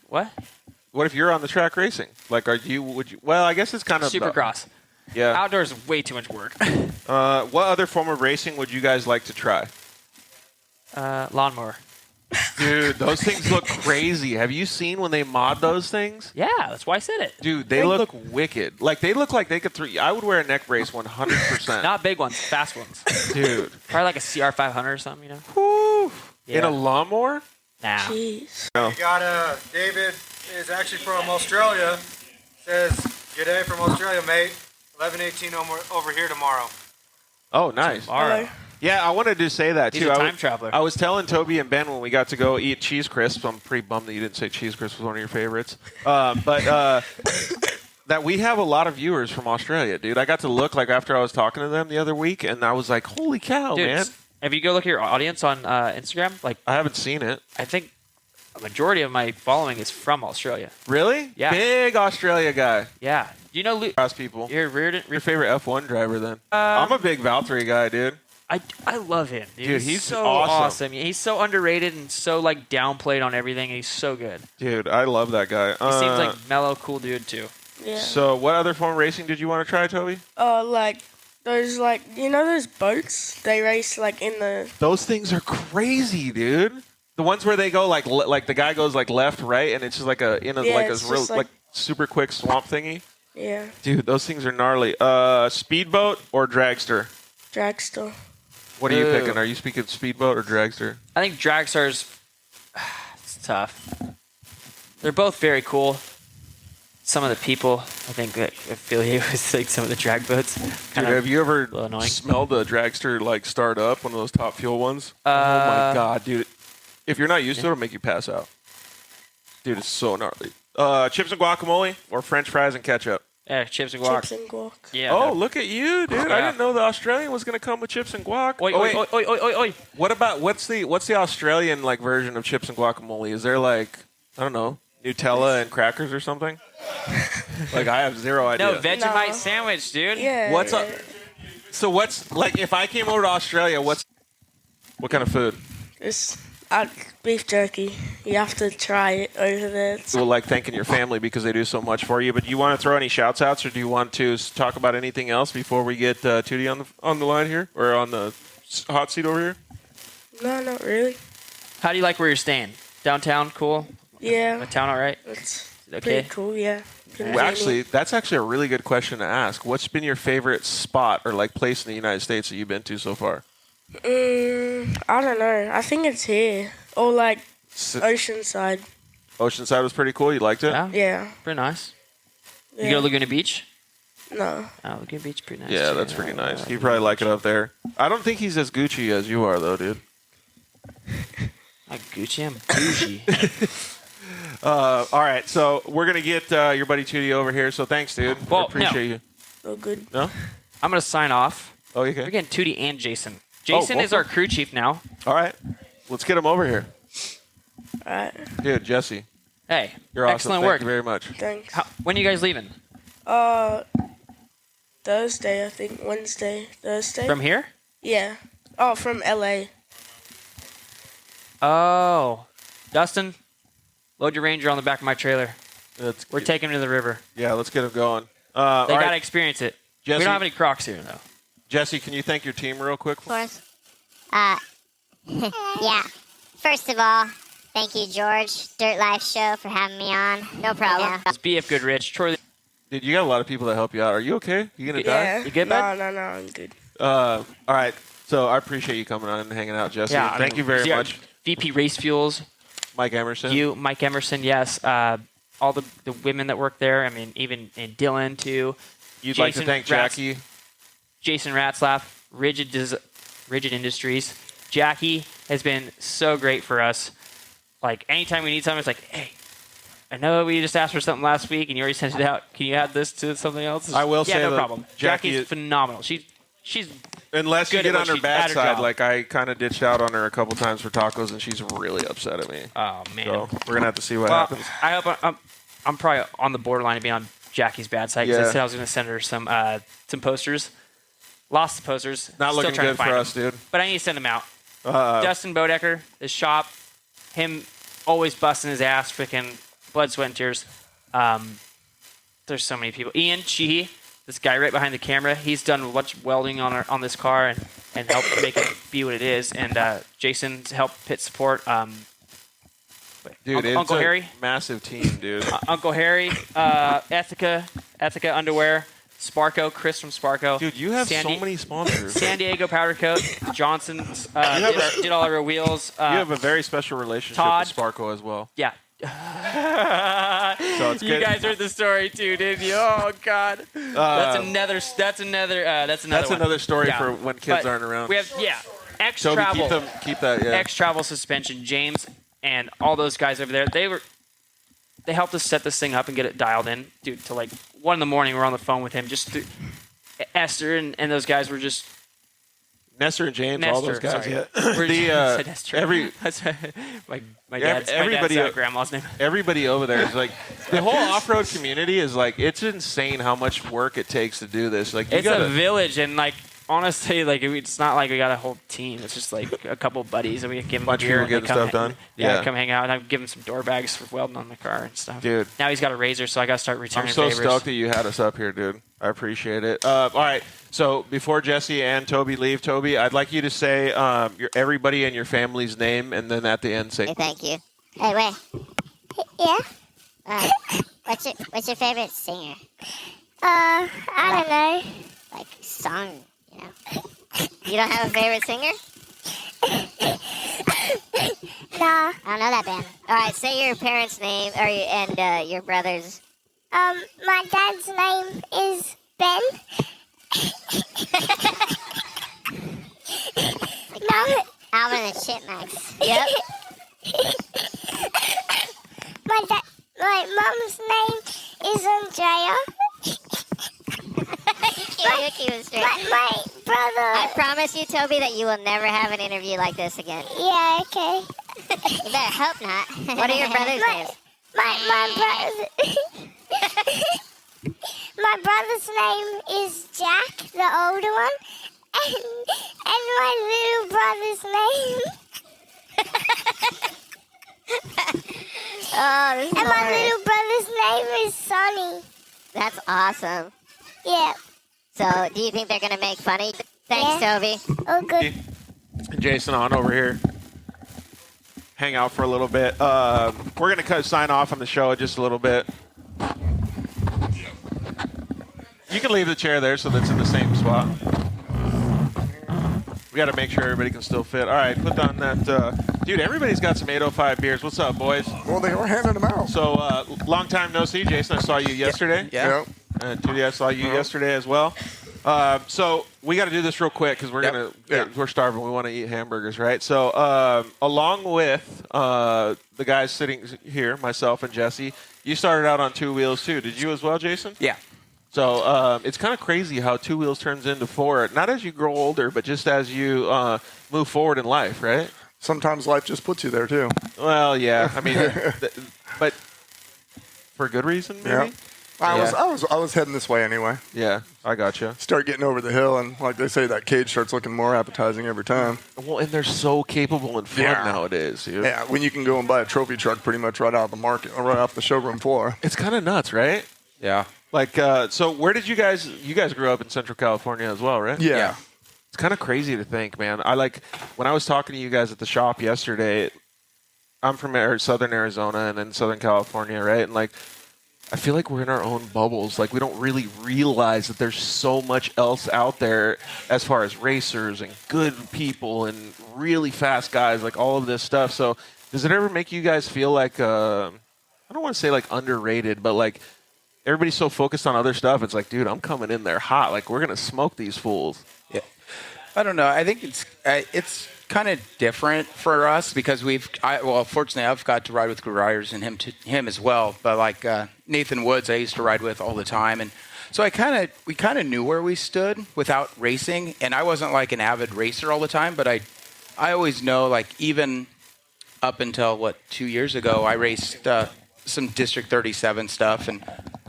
What? What if you're on the track racing? Like, would you? Well, I guess it's kind of Supercross. Yeah. Outdoors is way too much work. What other form of racing would you guys like to try? Lawnmower. Dude, those things look crazy. Have you seen when they mod those things? Yeah, that's why I said it. Dude, they look wicked. Like, they look like they could I would wear a neck brace 100%. Not big ones, fast ones. Dude. Probably like a CR500 or something, you know? Whew. Yeah. In a lawnmower? Nah. Jeez. We got David is actually from Australia. Says, "Good day from Australia, mate. 11:18 over here tomorrow." Oh, nice. Hello. Yeah, I wanted to say that, He's too. a time traveler. I was telling Toby and Ben when we got to go eat cheese crisps. I'm pretty bummed that you didn't say cheese crisps was one of your favorites. But that we have a lot of viewers from Australia, dude. I got to look like after I was talking to them the other week, and I was like, holy cow, Dude, man. if you go look at your audience on Instagram, like I haven't seen it. I think a majority of my following is from Australia. Really? Yeah. Big Australia guy. Yeah. You know, Cross people. you're Reardon. Your favorite F1 driver, then? I'm a big Valtteri guy, dude. I love him, dude. Dude, he's so awesome. He's so underrated and so like downplayed on everything. And he's so good. Dude, I love that guy. He seems like mellow, cool dude too. Yeah. So, what other form of racing did you want to try, Toby? Like those those boats they race like in the. Those things are crazy, dude. The ones where they go like the guy goes like left, right, and it's just like a it's real just like super quick swamp thingy. Yeah. Dude, those things are gnarly. Speedboat or dragster? Dragster. What are you Ooh. picking? Are you speaking speedboat or dragster? I think Dragstars. It's tough. They're both very cool. Some of the people I think that affiliate with like some of the drag boats. Dude, have you ever little annoying. smelled a dragster like start up, one of those top fuel ones? Oh my god, dude! If you're not used to it, it'll make you pass out. Dude, it's so gnarly. Chips and guacamole or French fries and ketchup? Yeah, chips and guac. Chips and guac. Yeah. Oh, look at you, dude! I Yeah. didn't know the Australian was gonna come with chips and guac. Oi, Oh, oi, wait. oi, oi, oi, oi, oi. What about what's the Australian like version of chips and guacamole? Is there like I don't know Nutella and crackers or something? Like I have zero idea. No, Vegemite No. sandwich, dude. Yeah. What's yeah. up? So what's like if I came over to Australia? What kind of food? It's beef jerky. You have to try it over there. It's- Well, like thanking your family because they do so much for you. But do you want to throw any shouts outs, or do you want to talk about anything else before we get Tootie on the line here or on the hot seat over here? No, not really. How do you like where you're staying? Downtown, cool. Yeah. The town, all right. It's Okay. pretty cool. Yeah. Well, actually, that's actually a really good question to ask. What's been your favorite spot or like place in the United States that you've been to so far? I don't know. I think it's here or like Oceanside. Oceanside was pretty cool. You liked it? Yeah. Yeah. Pretty nice. Yeah. You go to Laguna Beach? No. Oh, Laguna Beach, pretty nice. Yeah, too. that's pretty nice. He'd probably like it up there. I don't think he's as Gucci as you are, though, dude. Not Gucci, I'm bougie. All right, so we're going to get your buddy Tootie over here, so thanks, dude. Well, I appreciate you. Oh, good. No? I'm going to sign off. Oh, you We're okay? getting Tootie and Jason. Jason is both our crew chief now. All right. Let's get him over here. All right. Dude, Jesse, Hey, you're awesome. excellent Thank work. you very much. Thanks. When are you guys leaving? Thursday, I think. Wednesday. Thursday. From here? Yeah. Oh, from LA. Oh. Dustin, load your Ranger on the back of my trailer. We're taking him to the river. Yeah, let's get him going. They all got to right, experience it. Jesse, We don't have any Crocs here, though. Jesse, can you thank your team real quick? Of course. Yeah. First of all, thank you, George, Dirt Life Show, for having me on. No problem. It's BF Goodrich. Troy, Dude, you got a lot of people that help you out. Are you okay? You going to die? Yeah. You good, no, bud? no, I'm good. All right. So I appreciate you coming on and hanging out, Jesse. Yeah, Thank you very much. VP Race Fuels. Mike Emerson. You, Mike Emerson, yes. All the women that work there. I mean, even and Dylan, too. You'd like to Jason thank Jackie. Jason Ratzlaff, Rigid Industries. Jackie has been so great for us. Like, anytime we need something, it's like, hey, I know we just asked for something last week and you already sent it out. Can you add this to something else? I will yeah, say no that problem. Jackie Jackie's is phenomenal. She's unless you good get at on what her she- bad at her side, job. like I kind of ditched out on her a couple times for tacos, and she's really upset at me. oh man. So we're gonna have to see what Well, happens. I hope I'm probably on the borderline of being on Jackie's bad side because Yeah. I said I was going to send her some posters. Lost the posters. Not Still looking trying good to find for them. us, dude. But I need to send them out. Dustin Bodecker, the shop, him always busting his ass, freaking blood, sweat, and tears. There's so many people. Ian Sheehy, this guy right behind the camera, he's done much welding on this car and helped make it be what it is. And Jason to help pit support. Dude, it's Uncle a Harry, massive team, dude. Uncle Harry, Ethica Underwear, Sparko, Chris from Sparko. Dude, you have so many sponsors. San Diego Powder Coat, Johnson's did all of our wheels. You have a very special relationship Todd. with Sparko as well. Yeah. So it's You good. guys heard the story too, didn't you? Oh God. That's another story Yeah. for when kids But aren't around. We have X Toby, Travel, keep that, yeah. X Travel Suspension, James, and all those guys over there. They helped us set this thing up and get it dialed in, dude. To like 1 a.m. We're on the phone with him. Esther and those guys were just. Nestor and James, all those guys. sorry. Yeah. We're The, Nestor. every my dad's grandma's name. everybody over there is like the whole off-road community is like it's insane how much work it takes to do this. Like you It's gotta, a village, and like honestly, like it's not like we got a whole team. It's just like a couple buddies, and we give them Bunch of beer people and they getting come stuff done. Yeah, Yeah. come hang out, and I give him some door bags for welding on the car and stuff. Dude. Now he's got a razor, so I got to start returning I'm so favors. stoked that you had us up here, dude. I appreciate it. All right, so before Jesse and Toby leave, Toby, I'd like you to say everybody and your family's name, and then at the end say. Hey, thank you. Hey, wait. Yeah. What's your favorite singer? I don't know. Like song, you know? You don't have a favorite singer? No. I don't know that band. All right, say your parents' name and your brother's. My dad's name is Ben. Mom, Alvin and the Chipmunks. Yep. my mom's name is Andrea. My brother. I promise you, Toby, that you will never have an interview like this again. Yeah, okay. You better hope not. What are your brother's names? My brother's name is Jack, the older one, and my little brother's name. Oh, this is And my hilarious. little brother's name is Sonny. That's awesome. Yeah. So, do you think they're going to make funny? Thanks, Toby. Oh, good. Jason on over here. Hang out for a little bit. We're going to sign off on the show in just a little bit. You can leave the chair there so that's in the same spot. We got to make sure everybody can still fit. All right, put on that. Dude, everybody's got some 805 beers. What's up, boys? Well, they were handing them out. So, long time no see, Jason. I saw you yesterday. Yeah. Tootie, I saw you yesterday as well. So we got to do this real quick because we're starving. We want to eat hamburgers, right? So along with the guys sitting here, myself and Jessy, you started out on two wheels too. Did you as well, Jason? Yeah. So it's kind of crazy how two wheels turns into four, not as you grow older, but just as you move forward in life, right? Sometimes life just puts you there too. Well, yeah. I mean, but for good reason, maybe? Yeah. I was heading this way anyway. Yeah, I gotcha. Start getting over the hill, and like they say, that cage starts looking more appetizing every time. Well, and they're so capable and fun nowadays, dude. Yeah, when you can go and buy a trophy truck pretty much right out of the market, or right off the showroom floor. It's kind of nuts, right? Yeah. Like, so where did you guys grew up in Central California as well, right? Yeah. It's kind of crazy to think, man. When I was talking to you guys at the shop yesterday, I'm from Southern Arizona and then Southern California, right? And like, I feel like we're in our own bubbles. Like, we don't really realize that there's so much else out there as far as racers and good people and really fast guys, like all of this stuff. So does it ever make you guys feel like, I don't want to say like underrated, but like everybody's so focused on other stuff. It's like, dude, I'm coming in there hot. Like, we're going to smoke these fools. Yeah. I don't know. I think it's kind of different for us because fortunately, I've got to ride with good riders and him as well. But like Nathan Woods, I used to ride with all the time, and so we kind of knew where we stood without racing. And I wasn't like an avid racer all the time, but I always know, like, even up until 2 years ago, I raced some District 37 stuff, and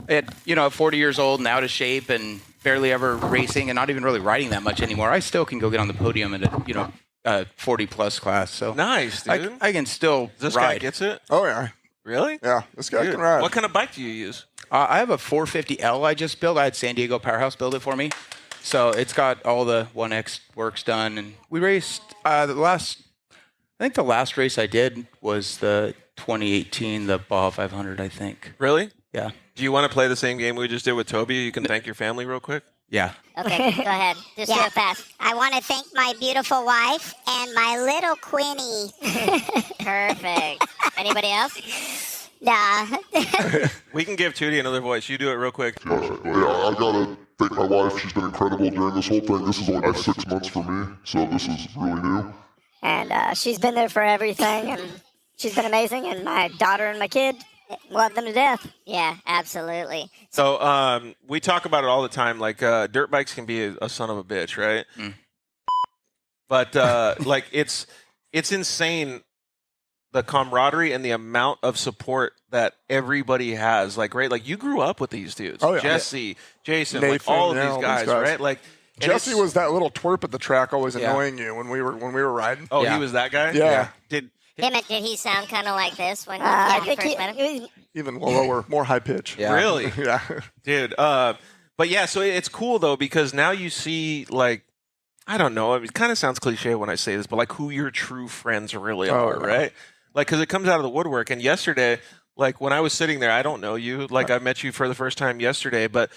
at 40 years old and out of shape and barely ever racing and not even really riding that much anymore, I still can go get on the podium in a 40-plus class. So nice, dude. I can still this ride. Guy gets it? Oh, yeah. Really? Yeah, this guy can ride. What kind of bike do you use? I have a 450L I just built. I had San Diego Powerhouse build it for me. So it's got all the 1X works done. And we raced I think the last race I did was the 2018, the Baja 500, I think. Really? Yeah. Do you want to play the same game we just did with Toby? You can thank your family real quick. Yeah. Okay, go ahead. Just real fast. I want to thank my beautiful wife and my little Quinny. Perfect. Anybody else? Nah. We can give Tootie another voice. You do it real quick. Yeah, I gotta thank my wife. She's been incredible during this whole thing. This is only 6 months for me, so this is really new. And she's been there for everything, and she's been amazing. And my daughter and my kid love them to death. Yeah, absolutely. So we talk about it all the time. Like dirt bikes can be a son of a bitch, right? Mm. But like it's insane, the camaraderie and the amount of support that everybody has. Like, right? Like, you grew up with these dudes. Oh, yeah. Jesse, Jason, Nathan, like all of these guys, right? Like, Jesse was that little twerp at the track, always annoying you when we were riding. Oh, he was that guy? Yeah. Did he sound kind of like this when I you think first met him? Even lower, more high pitch. Yeah. Really? Yeah. Dude. But yeah, so it's cool though, because now you see, like, I don't know, it kind of sounds cliche when I say this, but like who your true friends really are, right? Like, because it comes out of the woodwork. And yesterday, like when I was sitting there, I don't know you, like I met you for the first time yesterday, but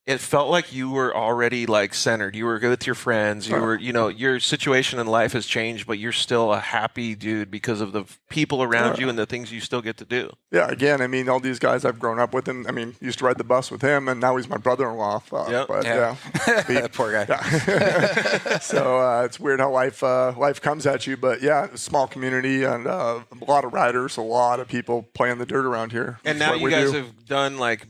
it felt like you were already like centered. You were good with your friends. You were, your situation in life has changed, but you're still a happy dude because of the people around you and the things you still get to do. Yeah. Again, I mean, all these guys I've grown up with, and I mean, used to ride the bus with him, and now he's my brother-in-law. Yep. But That poor guy. Yeah. So it's weird how life comes at you, but yeah, a small community and a lot of riders, a lot of people playing the dirt around here. And now you guys have done like,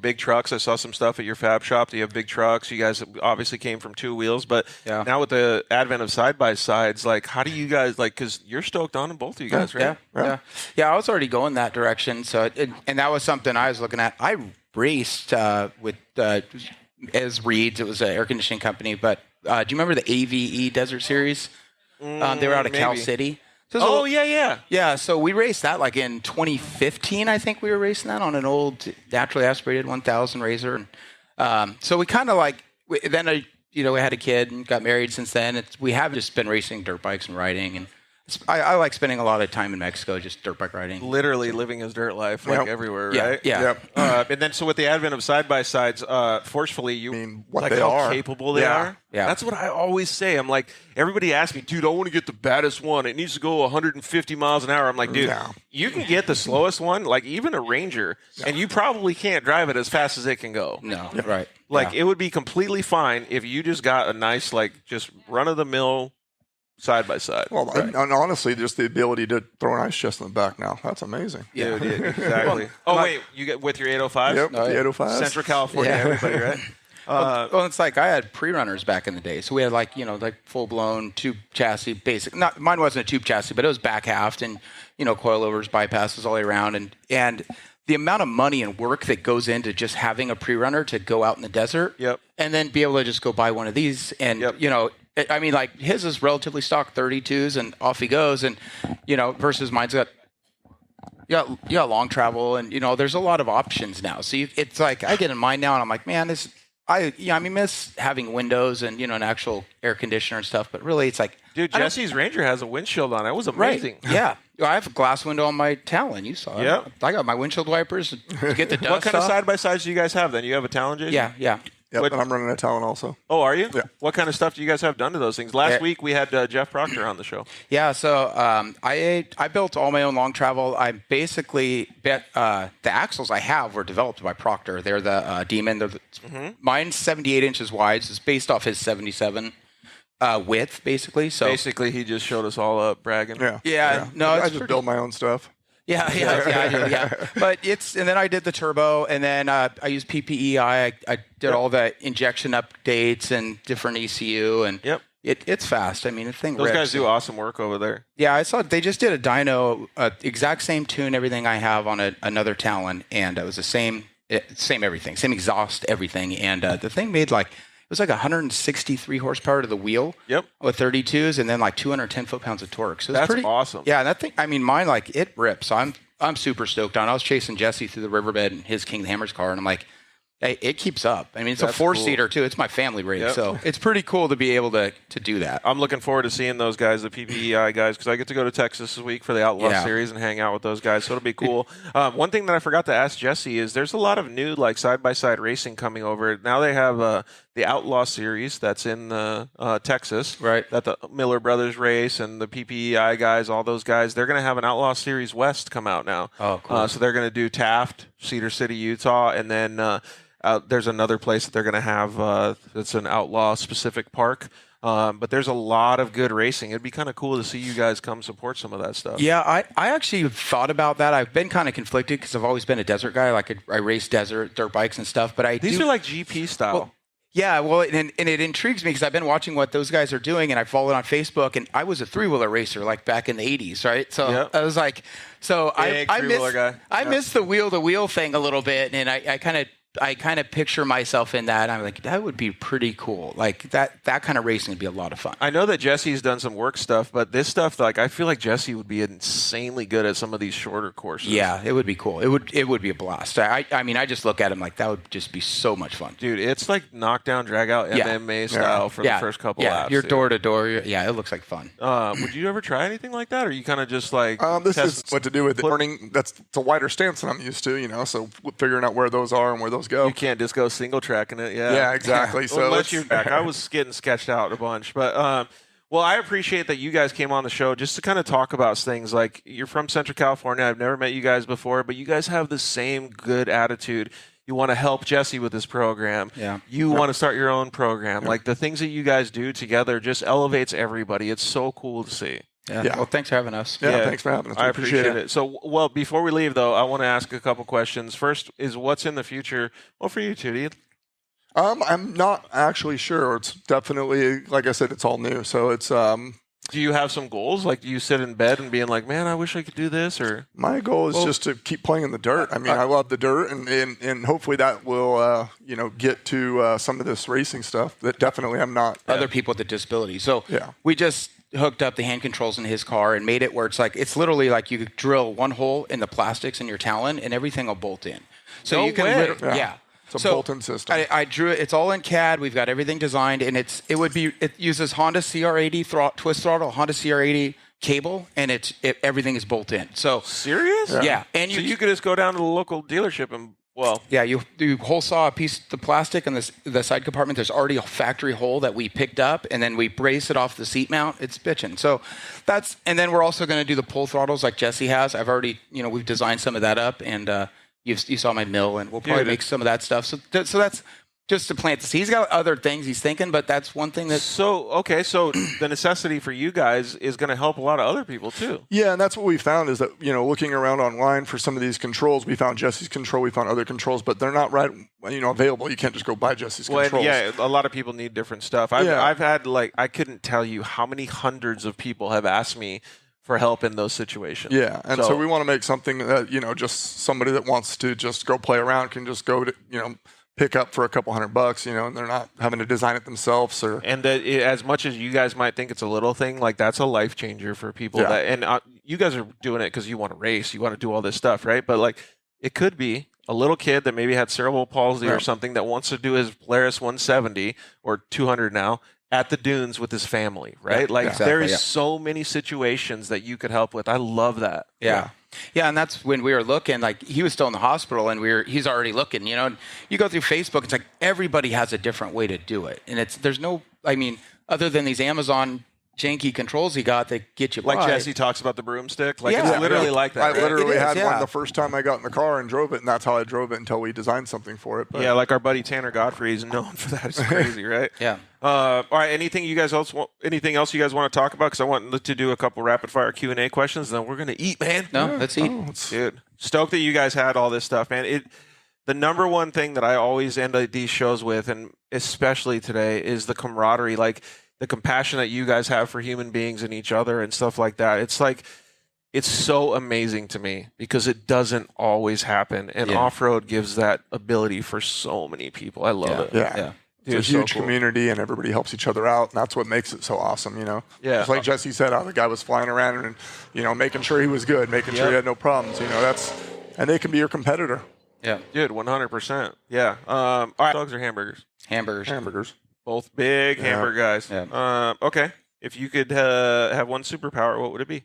big trucks. I saw some stuff at your fab shop. You have big trucks. You guys obviously came from two wheels, but now with the advent of side-by-sides, like, how do you guys, like, because you're stoked on them, both of you guys, right? Yeah, I was already going that direction. So, and that was something I was looking at. I raced with, as Reed's, it was an air conditioning company, but do you remember the AVE Desert Series? They were out of Cal City. So yeah. So we raced that like in 2015. I think we were racing that on an old naturally aspirated 1000 Razor. And so we kind of like then we had a kid and got married since then. We have just been racing dirt bikes and riding, and I like spending a lot of time in Mexico just dirt bike riding. Literally living his dirt life, like everywhere, right? Yeah. And then, so with the advent of side-by-sides, forcefully, what like they how are. capable they are. Yeah. That's what I always say. I'm like, everybody asks me, dude, I want to get the baddest one. It needs to go 150 miles an hour. I'm like, dude, you can get the slowest one, like even a Ranger, and you probably can't drive it as fast as it can go. No, right. Like, it would be completely fine if you just got a nice, like, just run-of-the-mill side by side. Well, and honestly, just the ability to throw an ice chest in the back now. That's amazing. Yeah, exactly. Wait, you get with your 805s? Yep, the 805s. Central California, everybody, right? Well, it's like I had pre-runners back in the day. So we had like full-blown tube chassis, basic. Not mine wasn't a tube chassis, but it was back halved and, coilovers, bypasses all the way around. And the amount of money and work that goes into just having a pre-runner to go out in the desert and then be able to just go buy one of these and, I mean, like his is relatively stock 32s and off he goes. And, versus mine's got long travel and, there's a lot of options now. So it's like I get in mine now and I'm like, man, I miss having windows and, an actual air conditioner and stuff. But really it's like. Dude, Jesse's Ranger has a windshield on it. It was amazing. Right. Yeah. I have a glass window on my Talon. You saw it. Yeah. I got my windshield wipers to get the dust What kind of off. side-by-sides do you guys have then? You have a Talon, Jason? Yeah. Yep, and I'm running a Talon also. Oh, are you? Yeah. What kind of stuff do you guys have done to those things? Last week we had Jeff Proctor on the show. Yeah, so I built all my own long travel. I basically bet the axles I have were developed by Proctor. They're the Demon. Mine's 78 inches wide. So it's based off his 77 width, basically. So basically, he just showed us all up bragging. Yeah. No, I just build my own stuff. Yeah, I do, yeah. But and then I did the turbo, and then I used PPEI. I did all the injection updates and different ECU, and it's fast. I mean, the thing Those rips. guys do awesome work over there. Yeah, I saw they just did a dyno, exact same tune, everything I have on another Talon, and it was the same everything, same exhaust, everything, and the thing made it was like 163 horsepower to the wheel. Yep. With 32s, and then like 210 foot-pounds of torque. So it's That's pretty awesome. Yeah, that thing. I mean, mine it rips. So I'm super stoked on it. I was chasing Jessy through the riverbed in his King of the Hammers car, and I'm like, hey, it keeps up. I mean, it's That's a 4-seater too. It's my family rig, so it's pretty cool to be able to do that. I'm looking forward to seeing those guys, the PPEI guys, because I get to go to Texas this week for the Outlaw Series and hang out with those guys, so it'll be cool. One thing that I forgot to ask Jessy is there's a lot of new side-by-side racing coming over. Now they have the Outlaw Series that's in Texas, right? That the Miller Brothers race and the PPEI guys, all those guys, they're going to have an Outlaw Series West come out now. Oh, cool. So they're going to do Taft, Cedar City, Utah, and then there's another place that they're going to have that's an outlaw-specific park. But there's a lot of good racing. It'd be kind of cool to see you guys come support some of that stuff. Yeah, I actually thought about that. I've been kind of conflicted because I've always been a desert guy. Like I race desert dirt bikes and stuff. But these are like GP style. Well, yeah, and it intrigues me because I've been watching what those guys are doing, and I followed on Facebook, and I was a 3-wheeler racer like back in the 80s, right? So I was like, I miss the wheel-to-wheel thing a little bit, and I kind of picture myself in that. I'm like, that would be pretty cool. Like that kind of racing would be a lot of fun. I know that Jesse's done some work stuff, but this stuff, I feel like Jessy would be insanely good at some of these shorter courses. Yeah, it would be cool. It would be a blast. I mean, I just look at him like that would just be so much fun. Dude, it's like knockdown, drag out MMA style for the first couple laps. You're door to door. Yeah, it looks like fun. Would you ever try anything like that, or you kind of just like this is what to do with learning? It's a wider stance than I'm used to, so figuring out where those are and where those go. You can't just go single tracking it. Yeah, exactly. So unless you're back, I was getting sketched out a bunch, but well, I appreciate that you guys came on the show just to kind of talk about things. Like, you're from Central California. I've never met you guys before, but you guys have the same good attitude. You want to help Jessy with this program. Yeah. You want to start your own program. Like, the things that you guys do together just elevates everybody. It's so cool to see. Yeah. Well, thanks for having us. Yeah, thanks for having us. I appreciate it. So, well, before we leave, though, I want to ask a couple questions. First is, what's in the future? Well, for you, Tootie. I'm not actually sure. It's definitely, like I said, it's all new. So it's. Do you have some goals? Like, do you sit in bed and being like, man, I wish I could do this? Or my goal is just to keep playing in the dirt. I mean, I love the dirt, and hopefully that will, get to some of this racing stuff that definitely I'm not. Other people with a disability. So we just hooked up the hand controls in his car and made it where it's literally like you could drill one hole in the plastics in your Talon and everything will bolt in. So no you can way. It's a bolt-in system. I drew it. It's all in CAD. We've got everything designed, and it uses Honda CR80 twist throttle, Honda CR80 cable, and everything is bolt in. So serious? Yeah. And so you could just go down to the local dealership and you hole saw a piece of plastic in the side compartment. There's already a factory hole that we picked up, and then we brace it off the seat mount. It's bitching. So and then we're also going to do the pull throttles like Jessy has. I've already, we've designed some of that up, and you saw my mill, and we'll probably make some of that stuff. So that's just to plant the seed. He's got other things he's thinking, but that's one thing that. So the necessity for you guys is going to help a lot of other people too. Yeah, and that's what we found is that, looking around online for some of these controls, we found Jesse's control, we found other controls, but they're not available. You can't just go buy Jesse's controls. Yeah, a lot of people need different stuff. I've had I couldn't tell you how many hundreds of people have asked me for help in those situations. Yeah, and so we want to make something that, just somebody that wants to just go play around can just go to, pick up for a couple $100, and they're not having to design it themselves. And as much as you guys might think it's a little thing, that's a life changer for people. Yeah. You guys are doing it because you want to race, you want to do all this stuff, right? But it could be a little kid that maybe had cerebral palsy or something that wants to do his Polaris 170 or 200 now at the dunes with his family, right? There is so many situations that you could help with. I love that. Yeah. Yeah, and that's when we were looking, he was still in the hospital, and he's already looking, and you go through Facebook, it's everybody has a different way to do it. And there's no, other than these Amazon janky controls he got that get you by. Like Jessy talks about the broomstick. It's literally like that. I literally had one the first time I got in the car and drove it, and that's how I drove it until we designed something for it. But. Yeah, like our buddy Tanner Godfrey is known for that. It's crazy, right? Yeah. All right. Anything else you guys want to talk about? Because I want to do a couple rapid fire Q&A questions, and then we're gonna eat, man. No, let's eat. Dude, stoked that you guys had all this stuff, man. The number one thing that I always end these shows with, and especially today, is the camaraderie. The compassion that you guys have for human beings and each other and stuff like that. It's so amazing to me because it doesn't always happen. And off-road gives that ability for so many people. I love it. Yeah. Dude, it's a huge community, and everybody helps each other out, and that's what makes it so awesome, Yeah. Just like Jessy said, how the guy was flying around and, making sure he was good, making sure he had no problems, and they can be your competitor. Yeah. Dude, 100%. Yeah. All right. Dogs or hamburgers? Hamburgers. Both big hamburger guys. Yeah. Okay. If you could have one superpower, what would it be?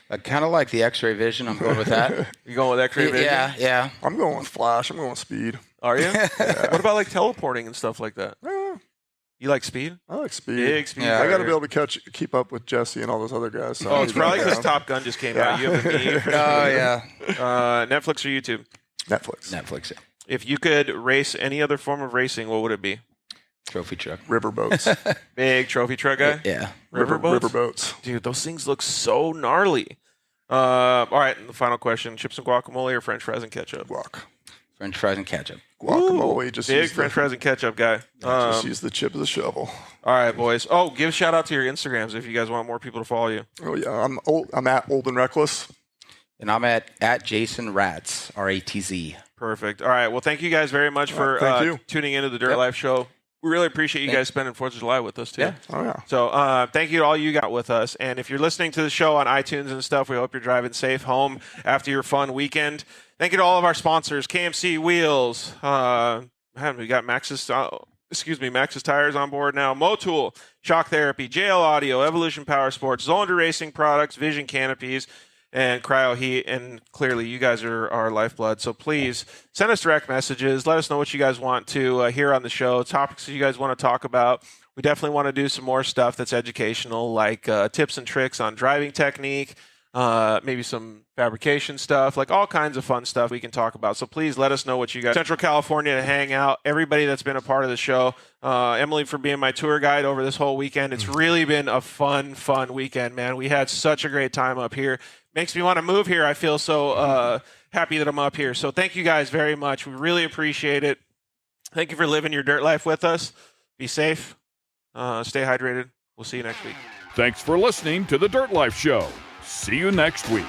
I kind of like the X-ray vision. I'm going with that. You going with X-ray vision? Yeah. I'm going with Flash. I'm going with speed. Are you? What about teleporting and stuff like that? Yeah. You like speed? I like speed. Big speed. Yeah. I got to be able to keep up with Jessy and all those other guys. So it's probably because Top Gun just came out. You have a need. Oh, yeah. Netflix or YouTube? Netflix. Yeah. If you could race any other form of racing, what would it be? Trophy truck. Riverboats. Big trophy truck guy? Yeah. Riverboats. Dude, those things look so gnarly. All right, and the final question. Chips and guacamole or French fries and ketchup? Guac. French fries and ketchup. Guacamole. Just big French fries and ketchup guy. Just use the chip as a shovel. All right, boys. Oh, give a shout out to your Instagrams if you guys want more people to follow you. Oh, yeah. I'm at Old and Reckless. And I'm at Jason Ratz, R-A-T-Z. Perfect. All right. Well, thank you guys very much for tuning into the Dirt Life Show. We really appreciate you guys spending 4th of July with us, too. Yeah. Oh, yeah. So thank you to all you got with us. And if you're listening to the show on iTunes and stuff, we hope you're driving safe home after your fun weekend. Thank you to all of our sponsors, KMC Wheels. We got Maxxis Tires on board now. Moto, Shock Therapy, JL Audio, Evolution Power Sports, Zolander Racing Products, Vision Canopies, and Cryo Heat. And clearly, you guys are our lifeblood. So please send us direct messages. Let us know what you guys want to hear on the show, topics that you guys want to talk about. We definitely want to do some more stuff that's educational, like tips and tricks on driving technique, maybe some fabrication stuff, like all kinds of fun stuff we can talk about. So please let us know what you guys. Central California to hang out. Everybody that's been a part of the show. Emily for being my tour guide over this whole weekend. It's really been a fun weekend, man. We had such a great time up here. Makes me want to move here. I feel so happy that I'm up here. So thank you guys very much. We really appreciate it. Thank you for living your dirt life with us. Be safe. Stay hydrated. We'll see you next week. Thanks for listening to the Dirt Life Show. See you next week.